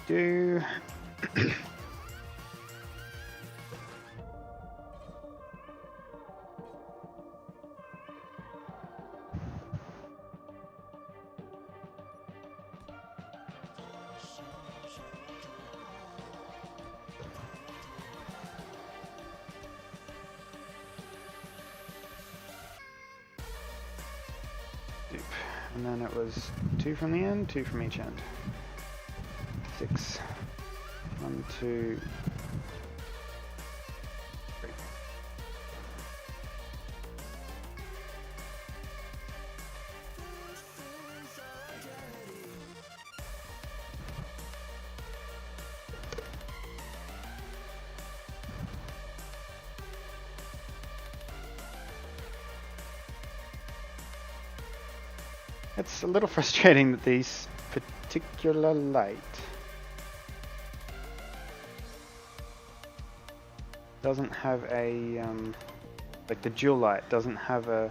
Do. And then it was 2 from the end, 2 from each end. 6. 1, 2, 3. It's a little frustrating that these particular light doesn't have a like the dual light doesn't have a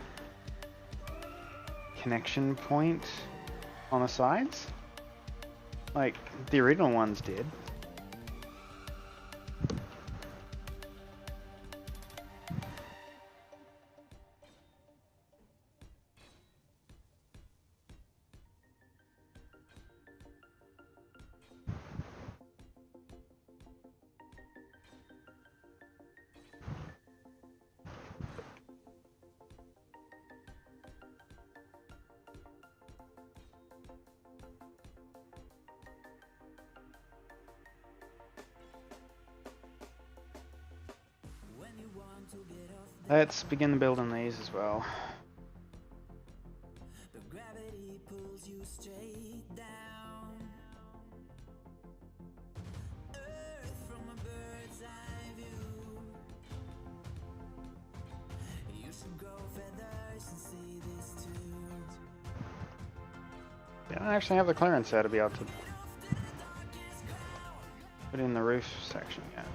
connection point on the sides like the original ones did. Let's begin the build on these as well. The gravity pulls you straight down. Earth from a bird's eye view. You should grow feathers and see this too. Yeah, I don't actually have the clearance there to be able to put in the roof section yet.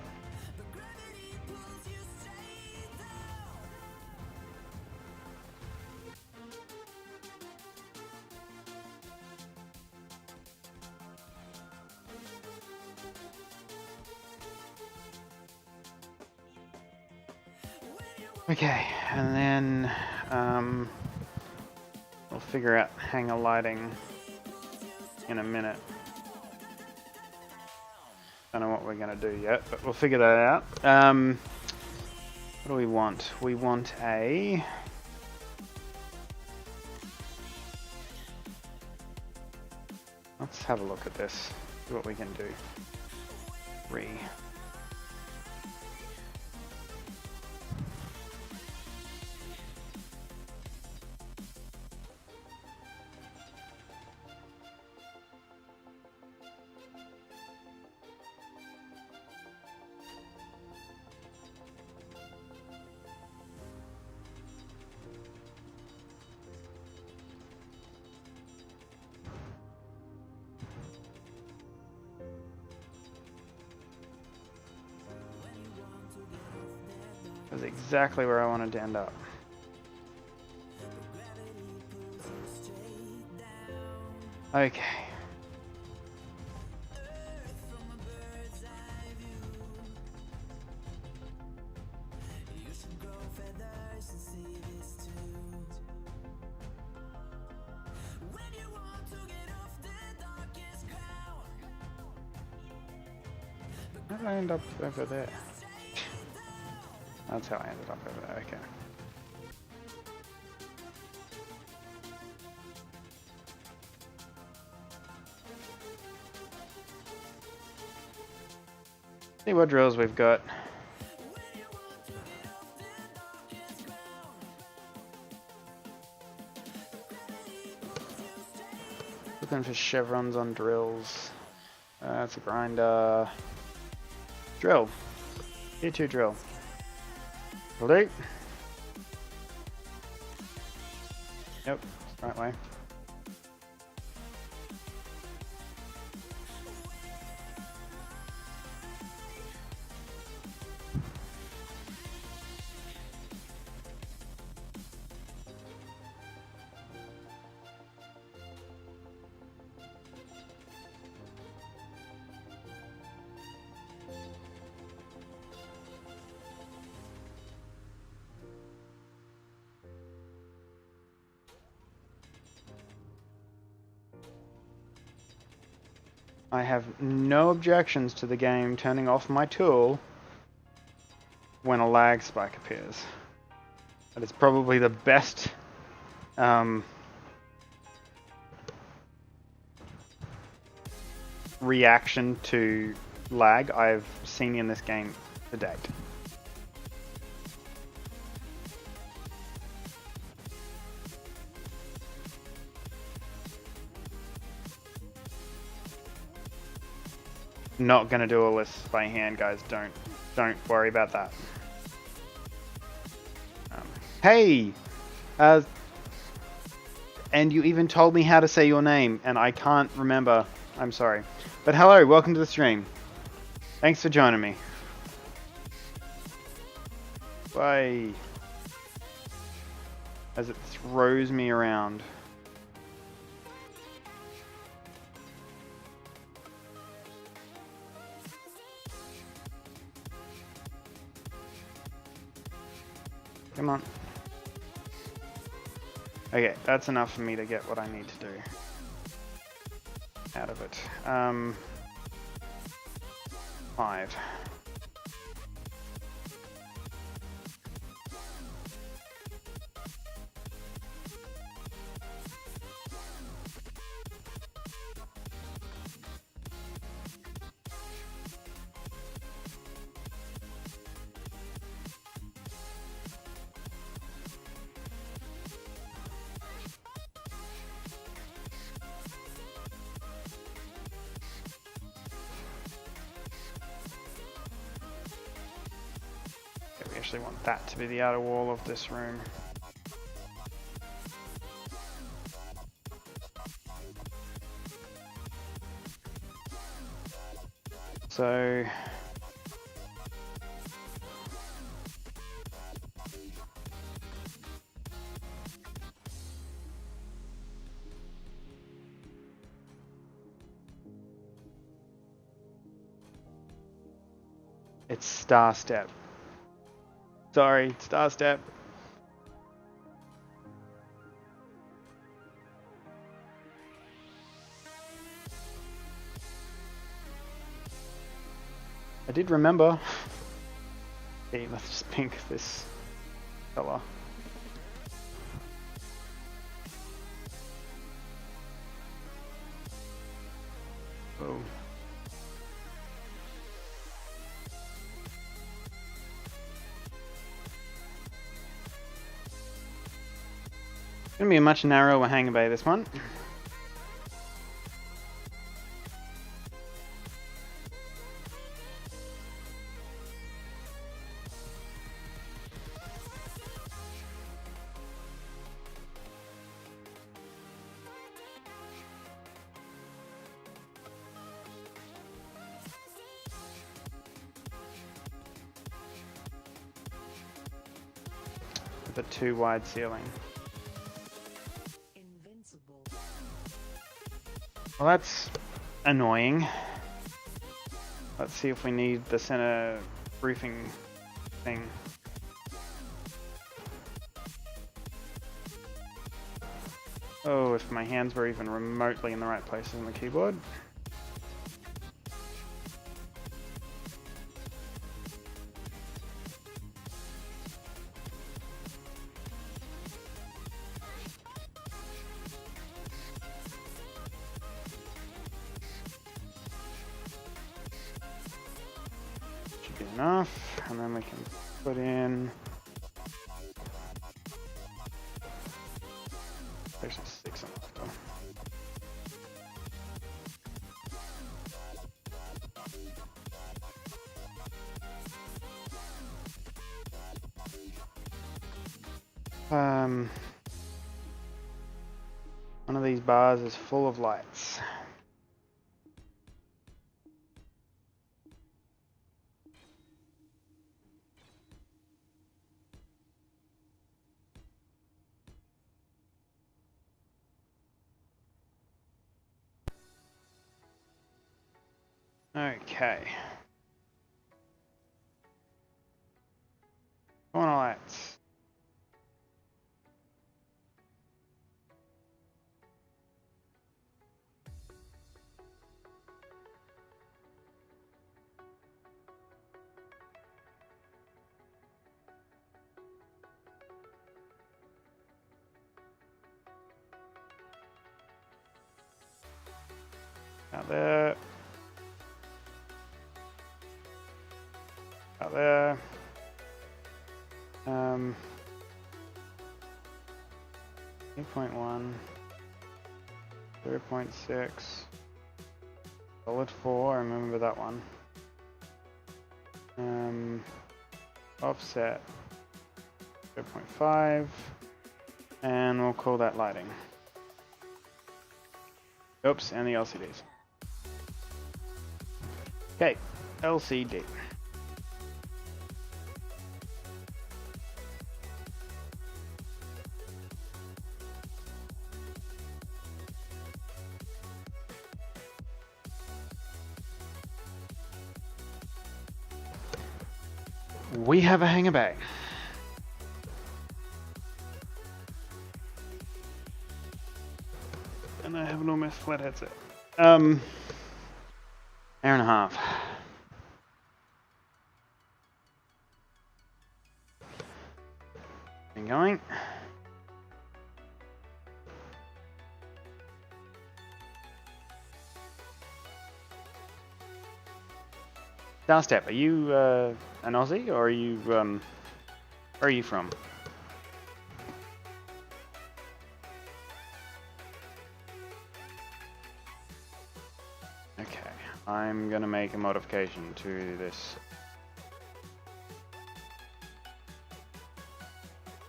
Okay, and then we'll figure out hanger lighting in a minute. Don't know what we're gonna do yet, but we'll figure that out. What do we want? We want a... Let's have a look at this, see what we can do. That's exactly where I wanted to end up. Okay. How did I end up over there? That's how I ended up over there, okay. See what drills we've got. Looking for chevrons on drills. That's a grinder. Drill. Tier 2 drill. Will do. Yep, right way. I have no objections to the game turning off my tool when a lag spike appears. That is probably the best reaction to lag I've seen in this game to date. Not gonna do all this by hand, guys. Don't worry about that. Hey, and you even told me how to say your name, and I can't remember. I'm sorry, but hello, welcome to the stream. Thanks for joining me. Bye. As it throws me around. Come on. Okay, that's enough for me to get what I need to do out of it. 5. We actually want that to be the outer wall of this room. So it's star step. Sorry, star step. I did remember. Okay, let's just pink this fella. Oh. Gonna be a much narrower hangar bay, this one. With a too wide ceiling. Well, that's annoying. Let's see if we need the center roofing thing. Oh, if my hands were even remotely in the right places on the keyboard. enough, and then we can put in. There's 6 on that though. One of these bars is full of lights. Okay. Corner lights. Out there. Out there. 8.1. 0.6. Solid 4, I remember that one. Offset 0.5. And we'll call that lighting. Oops, and the LCDs. Okay, LCD. We have a hanger bag. And I have an almost flat headset. Hour and a half. Been going. Starstep, are you an Aussie or are you where are you from? Okay, I'm gonna make a modification to this.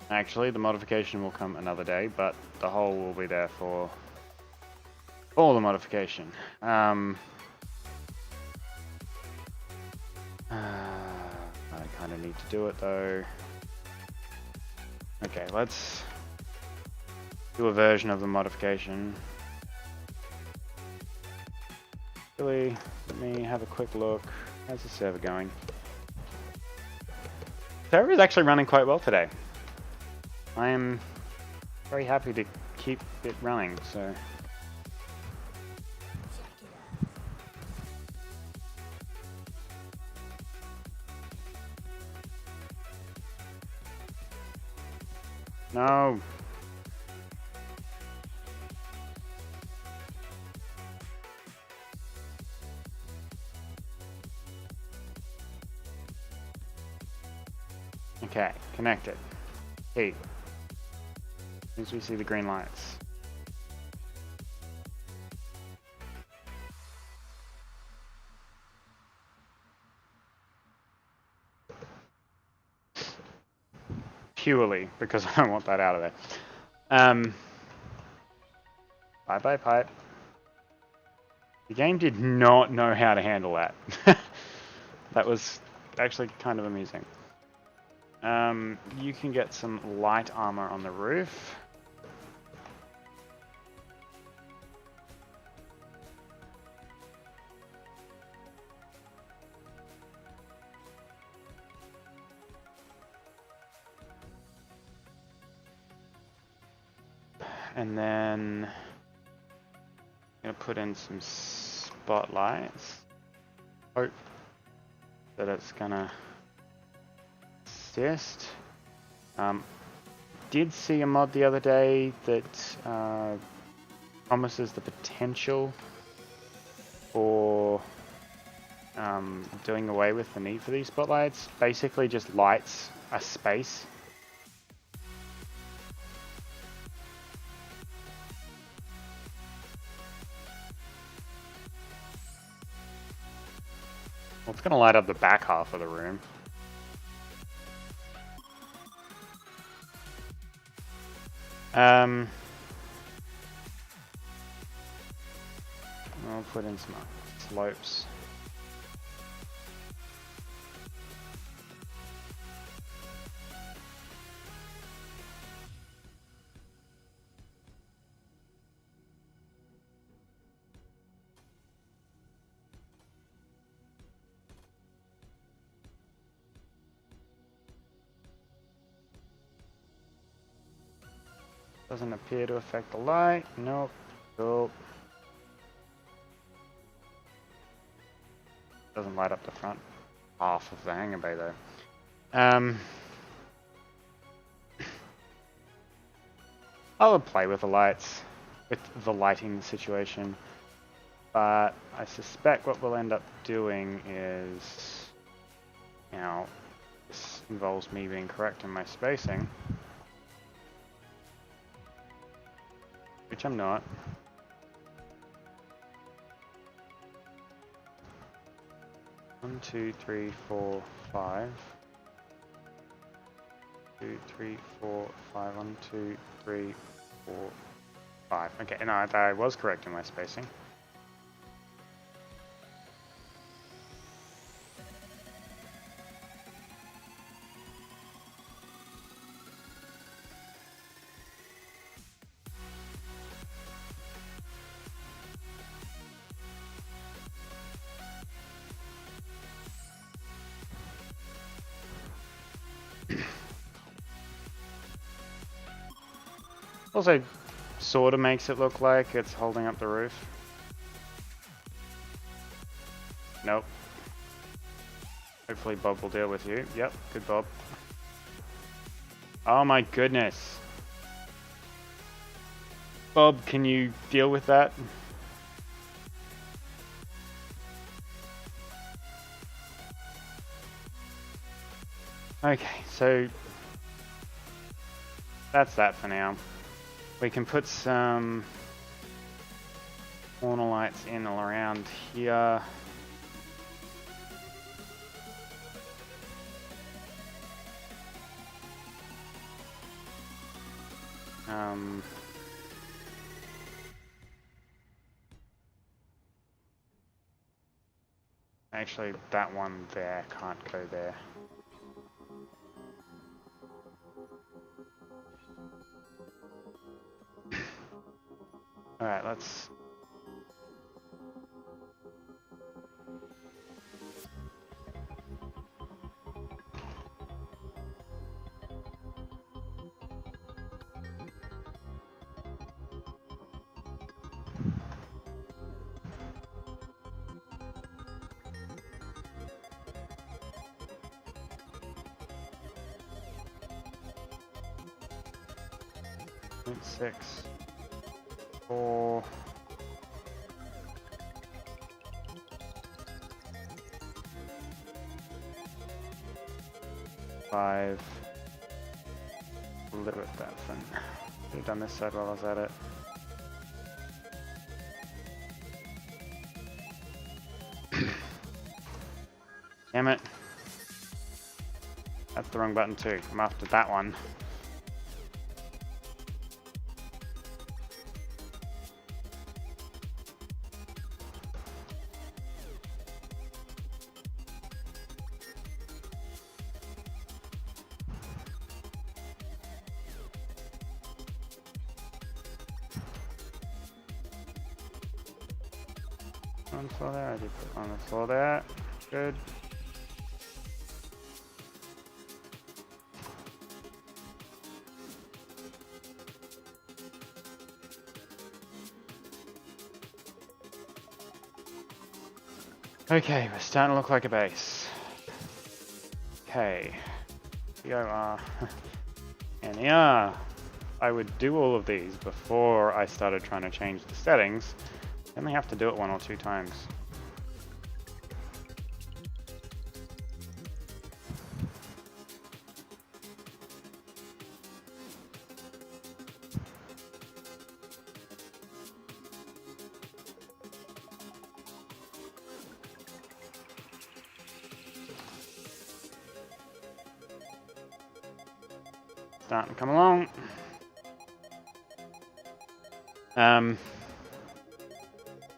Actually, the modification will come another day, but the hole will be there for all the modification. I kind of need to do it though. Okay, let's do a version of the modification. Really, let me have a quick look. How's the server going? The server is actually running quite well today. I am very happy to keep it running, so. No. Okay, connected. Heat. As we see the green lights. Purely because I don't want that out of there. Bye pipe. The game did not know how to handle that. That was actually kind of amusing. You can get some light armor on the roof. And then I'm gonna put in some spotlights. Hope that it's gonna assist. Did see a mod the other day that promises the potential for doing away with the need for these spotlights. Basically just lights a space. Well, it's going to light up the back half of the room. I'll put in some slopes. Doesn't appear to affect the light. Nope. Cool. Doesn't light up the front half of the hangar bay though. I'll play with the lights, with the lighting situation, but I suspect what we'll end up doing is, you know, this involves me being correct in my spacing, which I'm not. One, two, three, four, 5. 2, 3, 4, 5. 1, 2, 3, 4, 5. Okay, no, I was correct in my spacing. Also, sort of makes it look like it's holding up the roof. Nope. Hopefully Bob will deal with you. Yep, good Bob. Oh my goodness. Bob, can you deal with that? Okay, so that's that for now. We can put some corner lights in all around here. Actually, that one there can't go there. Alright, let's... Six, 4, 5. A little bit that fun. Could have done this side while I was at it. Damn it. That's the wrong button too. I'm after that one. On the floor there, I did put on the floor there. Good. Okay, we're starting to look like a base. Okay. VOR. And yeah, I would do all of these before I started trying to change the settings. Then we have to do it 1 or 2 times. Starting to come along.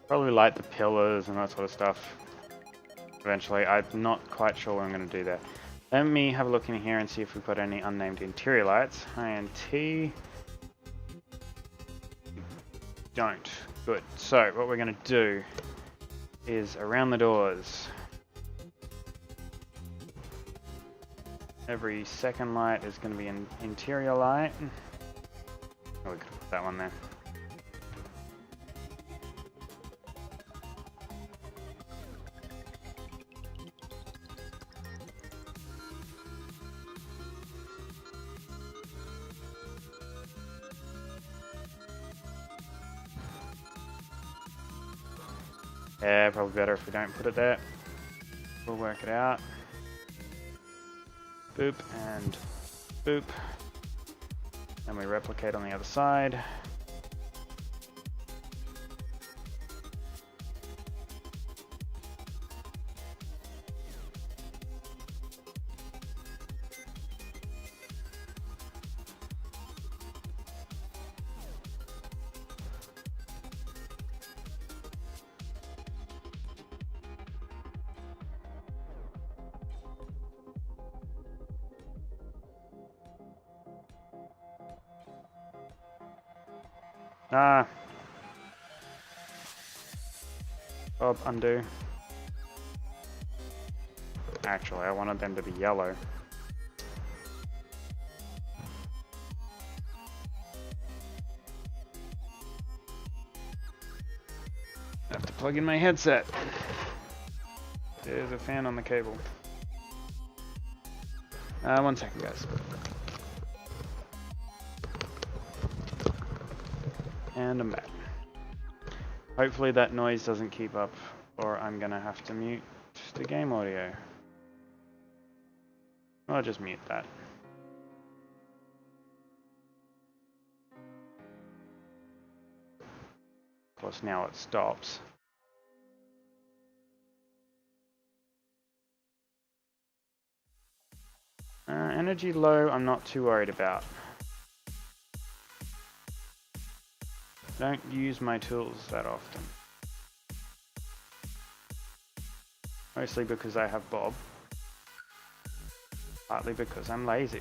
Probably light the pillars and that sort of stuff eventually. I'm not quite sure what I'm going to do there. Let me have a look in here and see if we've got any unnamed interior lights. INT. Don't. Good. So what we're going to do is around the doors. Every second light is going to be an interior light. Oh, we could put that one there. Yeah, probably better if we don't put it there. We'll work it out. Boop and boop. And we replicate on the other side. Ah. Bob, undo. Actually, I wanted them to be yellow. I have to plug in my headset. There's a fan on the cable. 1 second, guys. And I'm back. Hopefully that noise doesn't keep up, or I'm gonna have to mute the game audio. I'll just mute that. Of course, now it stops. Energy low, I'm not too worried about. Don't use my tools that often. Mostly because I have Bob. Partly because I'm lazy.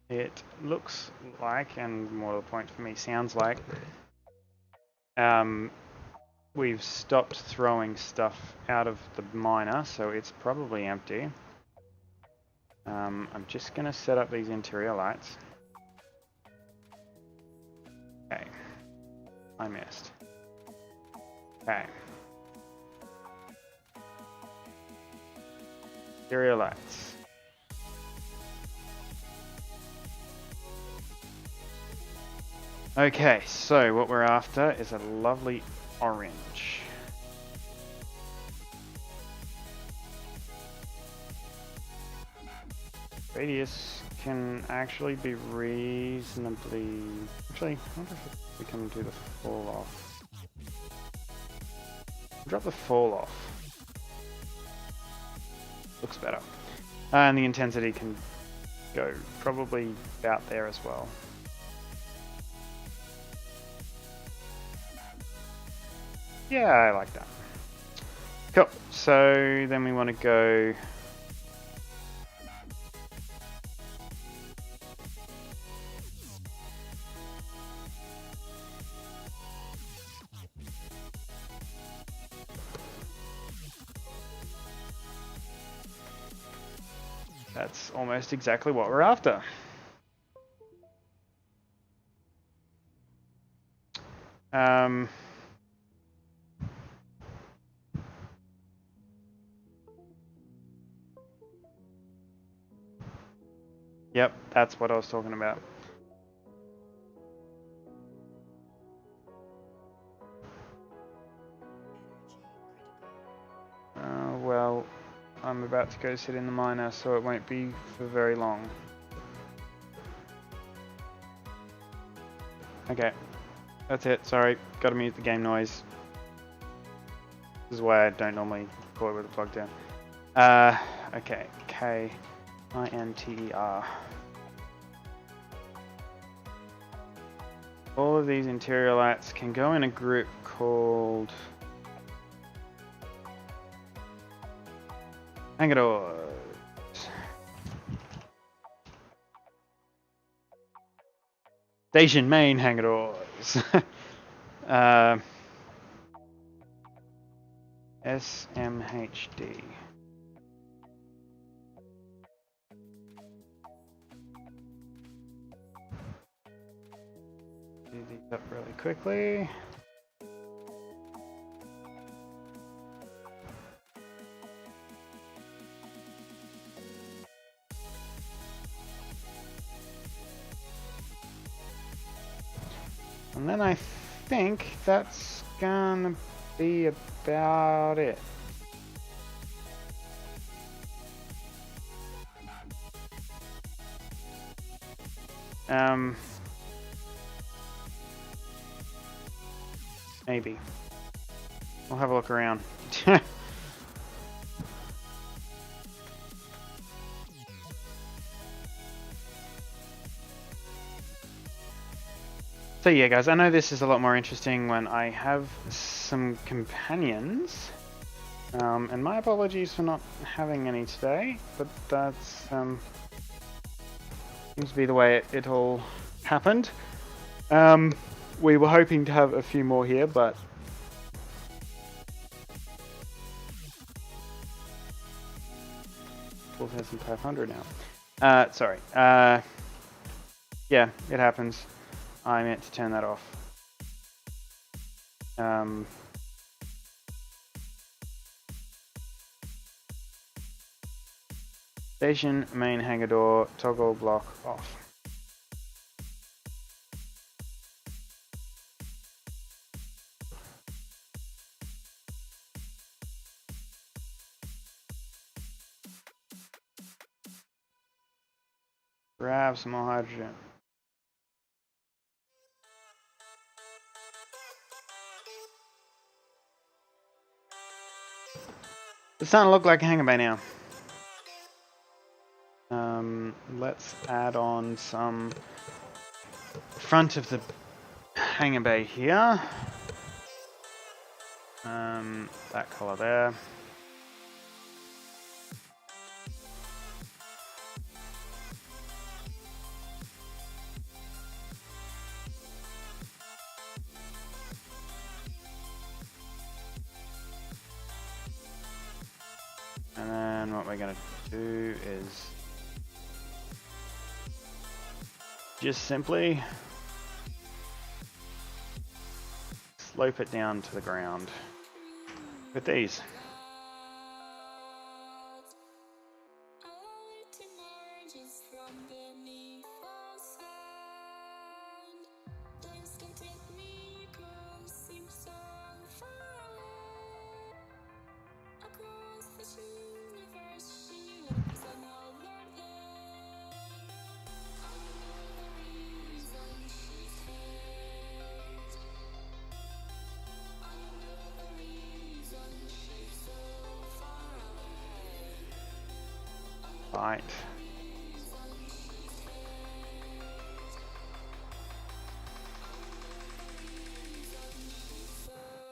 It looks like, and more to the point for me, sounds like, we've stopped throwing stuff out of the miner, so it's probably empty. I'm just going to set up these interior lights. Okay. I missed. Okay. Interior lights. Okay, so what we're after is a lovely orange. Radius can actually be reasonably... Actually, I wonder if we can do the fall off. Drop the fall off. Looks better. And the intensity can go probably about there as well. Yeah, I like that. Cool. So then we want to go... That's almost exactly what we're after. Yep, that's what I was talking about. Well, I'm about to go sit in the miner, so it won't be for very long. Okay, that's it. Sorry, gotta mute the game noise. This is why I don't normally record with it plugged in. Okay, K-I-N-T-E-R. All of these interior lights can go in a group called Hangadors. Station main Hangadors. SMHD. Do these up really quickly. And then I think that's gonna be about it. Maybe. We'll have a look around. So yeah guys, I know this is a lot more interesting when I have some companions. And my apologies for not having any today, but that's seems to be the way it all happened. We were hoping to have a few more here, but 4,500 now. Sorry. Yeah, it happens. I meant to turn that off. Station main hangar door toggle block off. Grab some more hydrogen. It's starting to look like a hangar bay now. Let's add on some front of the hangar bay here. That color there. And then what we're going to do is just simply slope it down to the ground with these. Right.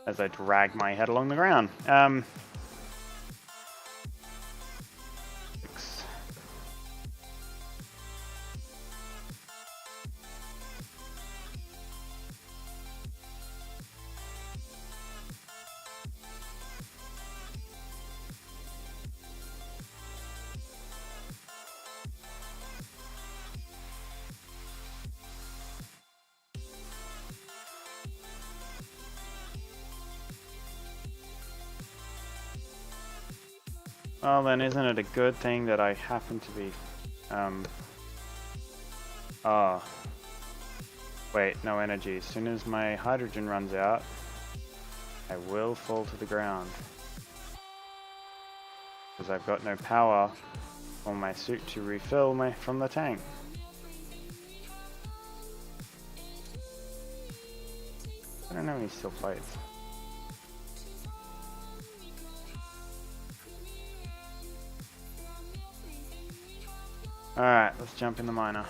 As I drag my head along the ground. Well then, isn't it a good thing that I happen to be, wait, no energy. As soon as my hydrogen runs out, I will fall to the ground. Because I've got no power on my suit to refill from the tank. I don't know any steel plates. Alright, let's jump in the miner.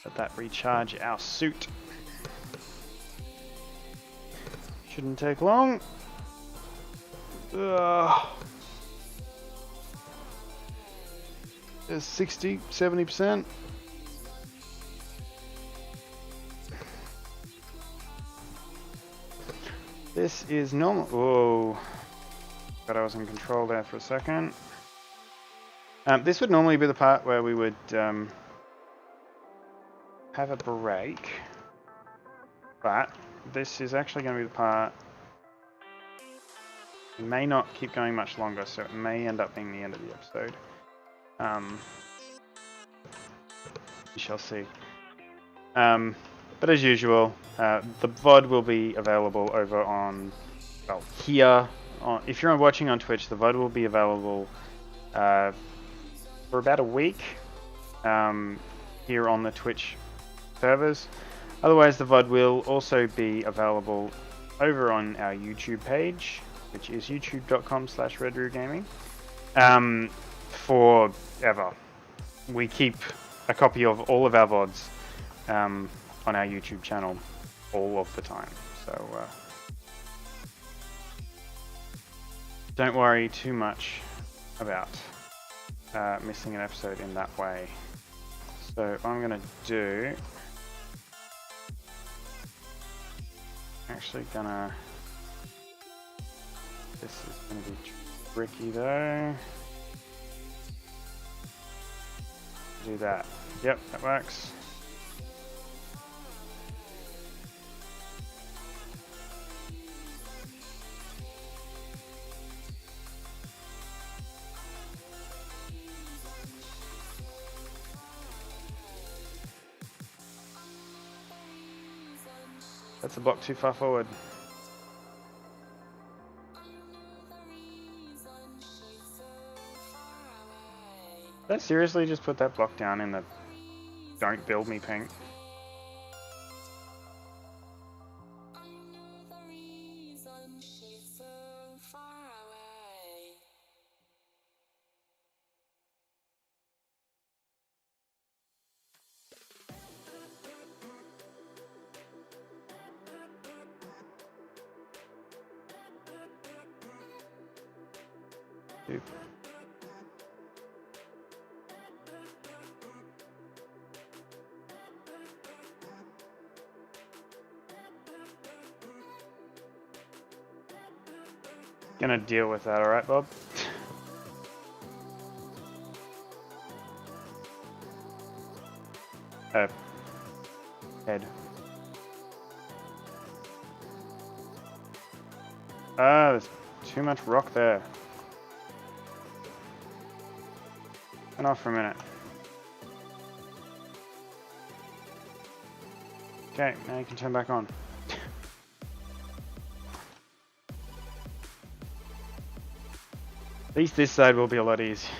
Let that recharge our suit. Shouldn't take long. Ugh. There's 60, 70%. This is normal. Whoa. But I was in control there for a second. This would normally be the part where we would have a break. But this is actually going to be the part. It may not keep going much longer, so it may end up being the end of the episode. We shall see. But as usual, the VOD will be available over on, well, here. If you're watching on Twitch, the VOD will be available for about a week here on the Twitch servers. Otherwise, the VOD will also be available over on our YouTube page, which is youtube.com/redroogaming, forever. We keep a copy of all of our VODs on our YouTube channel all of the time. So don't worry too much about missing an episode in that way. So what I'm going to do... Actually gonna... This is going to be tricky though. Do that. Yep, that works. That's a block too far forward. Did I seriously just put that block down in the don't build me pink? Dude. Gonna deal with that, alright, Bob? Head. Ah, there's too much rock there. Turn off for a minute. Okay, now you can turn back on. At least this side will be a lot easier.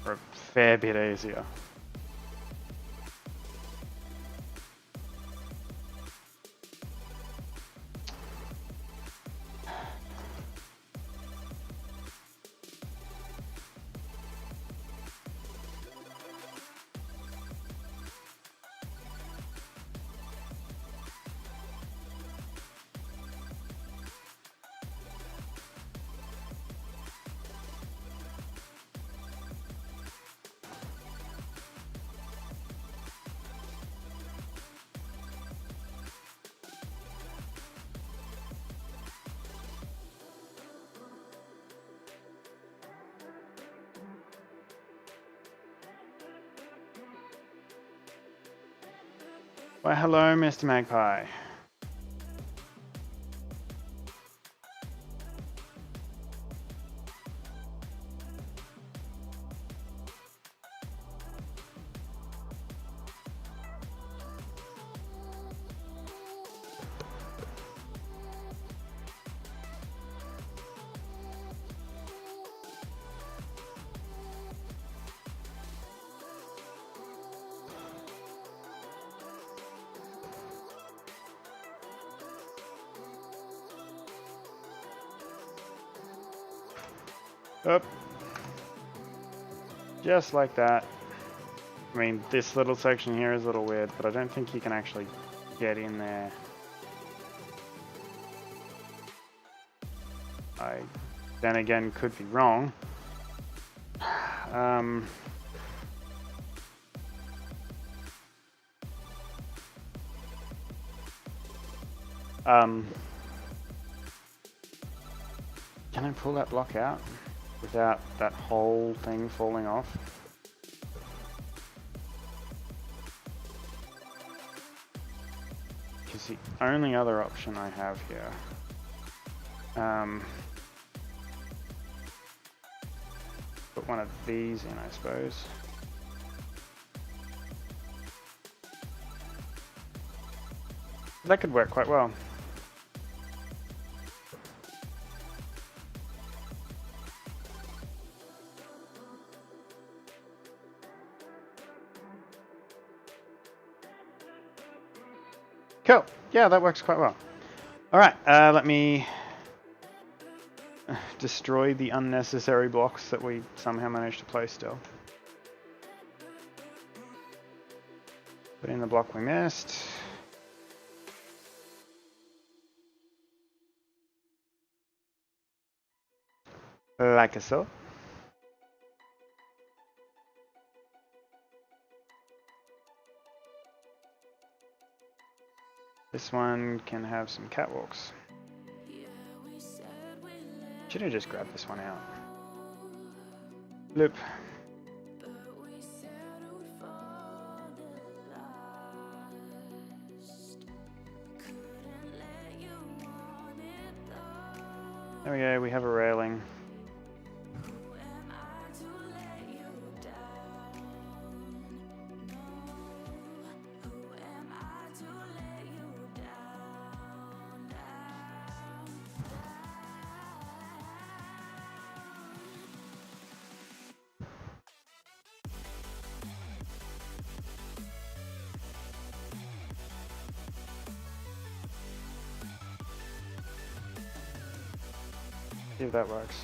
Or a fair bit easier. Why, hello, Mr. Magpie. Up. Just like that. I mean, this little section here is a little weird, but I don't think you can actually get in there. I, then again, could be wrong. Can I pull that block out without that whole thing falling off? Because the only other option I have here, put one of these in, I suppose. That could work quite well. Cool. Yeah, that works quite well. All right, let me destroy the unnecessary blocks that we somehow managed to place still. Put in the block we missed. Like so. This one can have some catwalks. Should have just grabbed this one out. Loop. There we go, we have a railing. See if that works.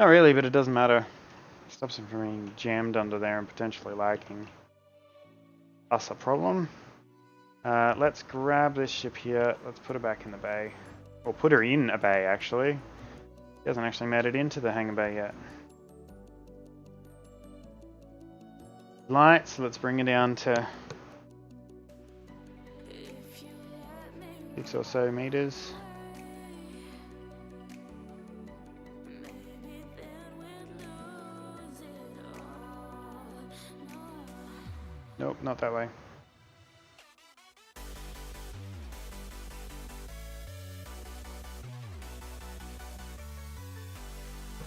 Not really, but it doesn't matter. It stops it from being jammed under there and potentially lagging us a problem. Let's grab this ship here. Let's put her back in the bay. Or put her in a bay, actually. She hasn't actually made it into the hangar bay yet. Light, so let's bring it down to 6 or so meters. Nope, not that way.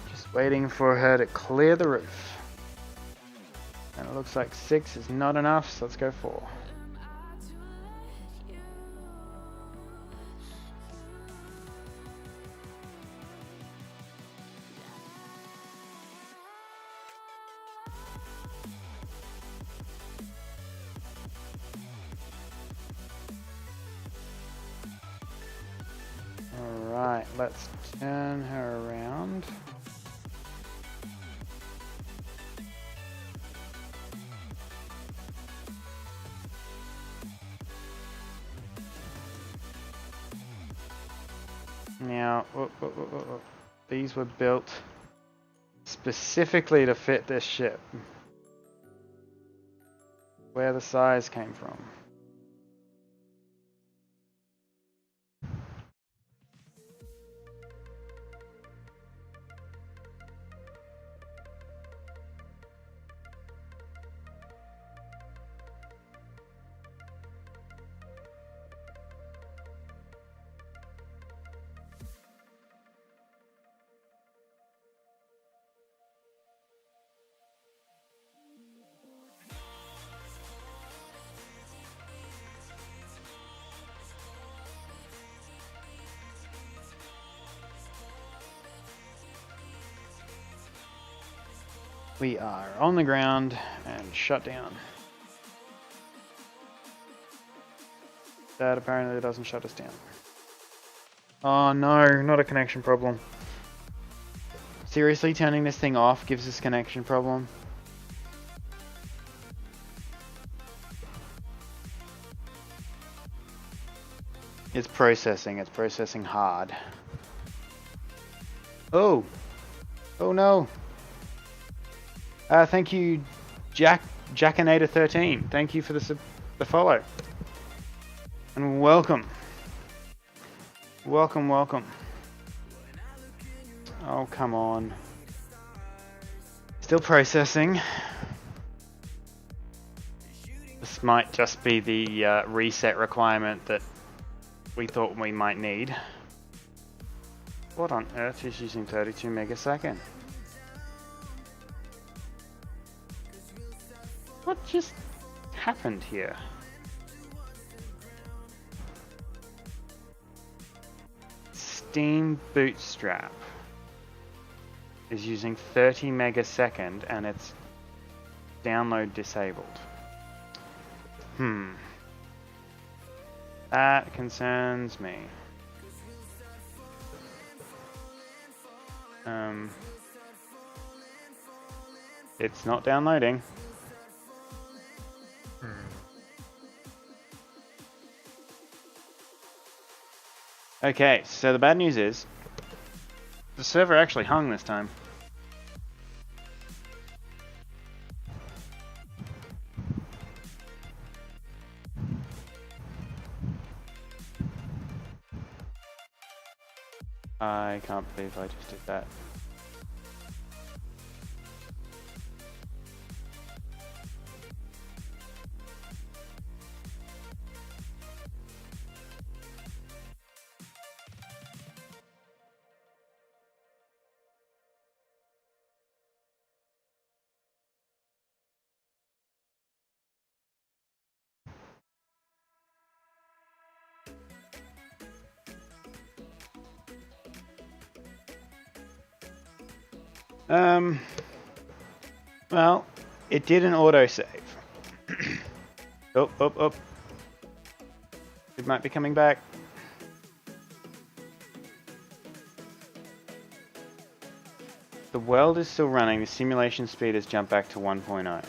Just waiting for her to clear the roof. And it looks like 6 is not enough, so let's go 4. Alright, let's turn her around. Now, these were built specifically to fit this ship. Where the size came from. We are on the ground and shut down. That apparently doesn't shut us down. Oh no, not a connection problem. Seriously, turning this thing off gives us a connection problem? It's processing hard. Oh! Oh no! Thank you, Jackinator13. Thank you for the follow. And welcome. Welcome. Oh, come on. Still processing. This might just be the reset requirement that we thought we might need. What on earth is using 32 megasecond? What just happened here? Steam Bootstrap is using 30 megasecond and it's download disabled. That concerns me. It's not downloading. Okay, so the bad news is the server actually hung this time. I can't believe I just did that. Well, it did an autosave. Oh. It might be coming back. The world is still running. The simulation speed has jumped back to 1.0.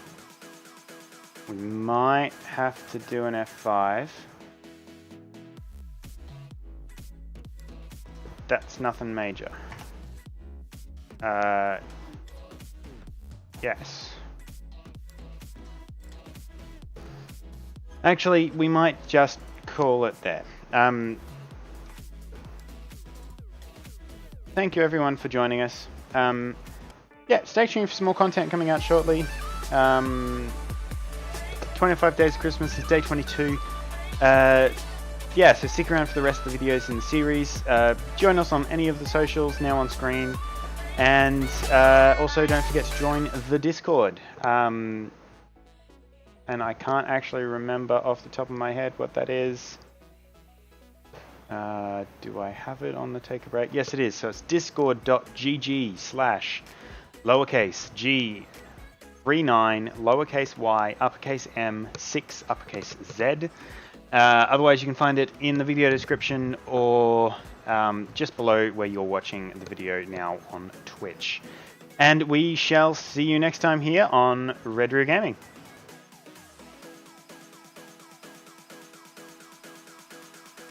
We might have to do an F5. That's nothing major. Yes. Actually, we might just call it there. Thank you everyone for joining us. Yeah, stay tuned for some more content coming out shortly. 25 Days of Christmas is day 22. Yeah, so stick around for the rest of the videos in the series. Join us on any of the socials now on screen. And also don't forget to join the Discord. And I can't actually remember off the top of my head what that is. Do I have it on the take a break? Yes, it is. So it's discord.gg/lowercase g 39 lowercase y uppercase m 6 uppercase z. Otherwise, you can find it in the video description or just below where you're watching the video now on Twitch. And we shall see you next time here on Red Rear Gaming.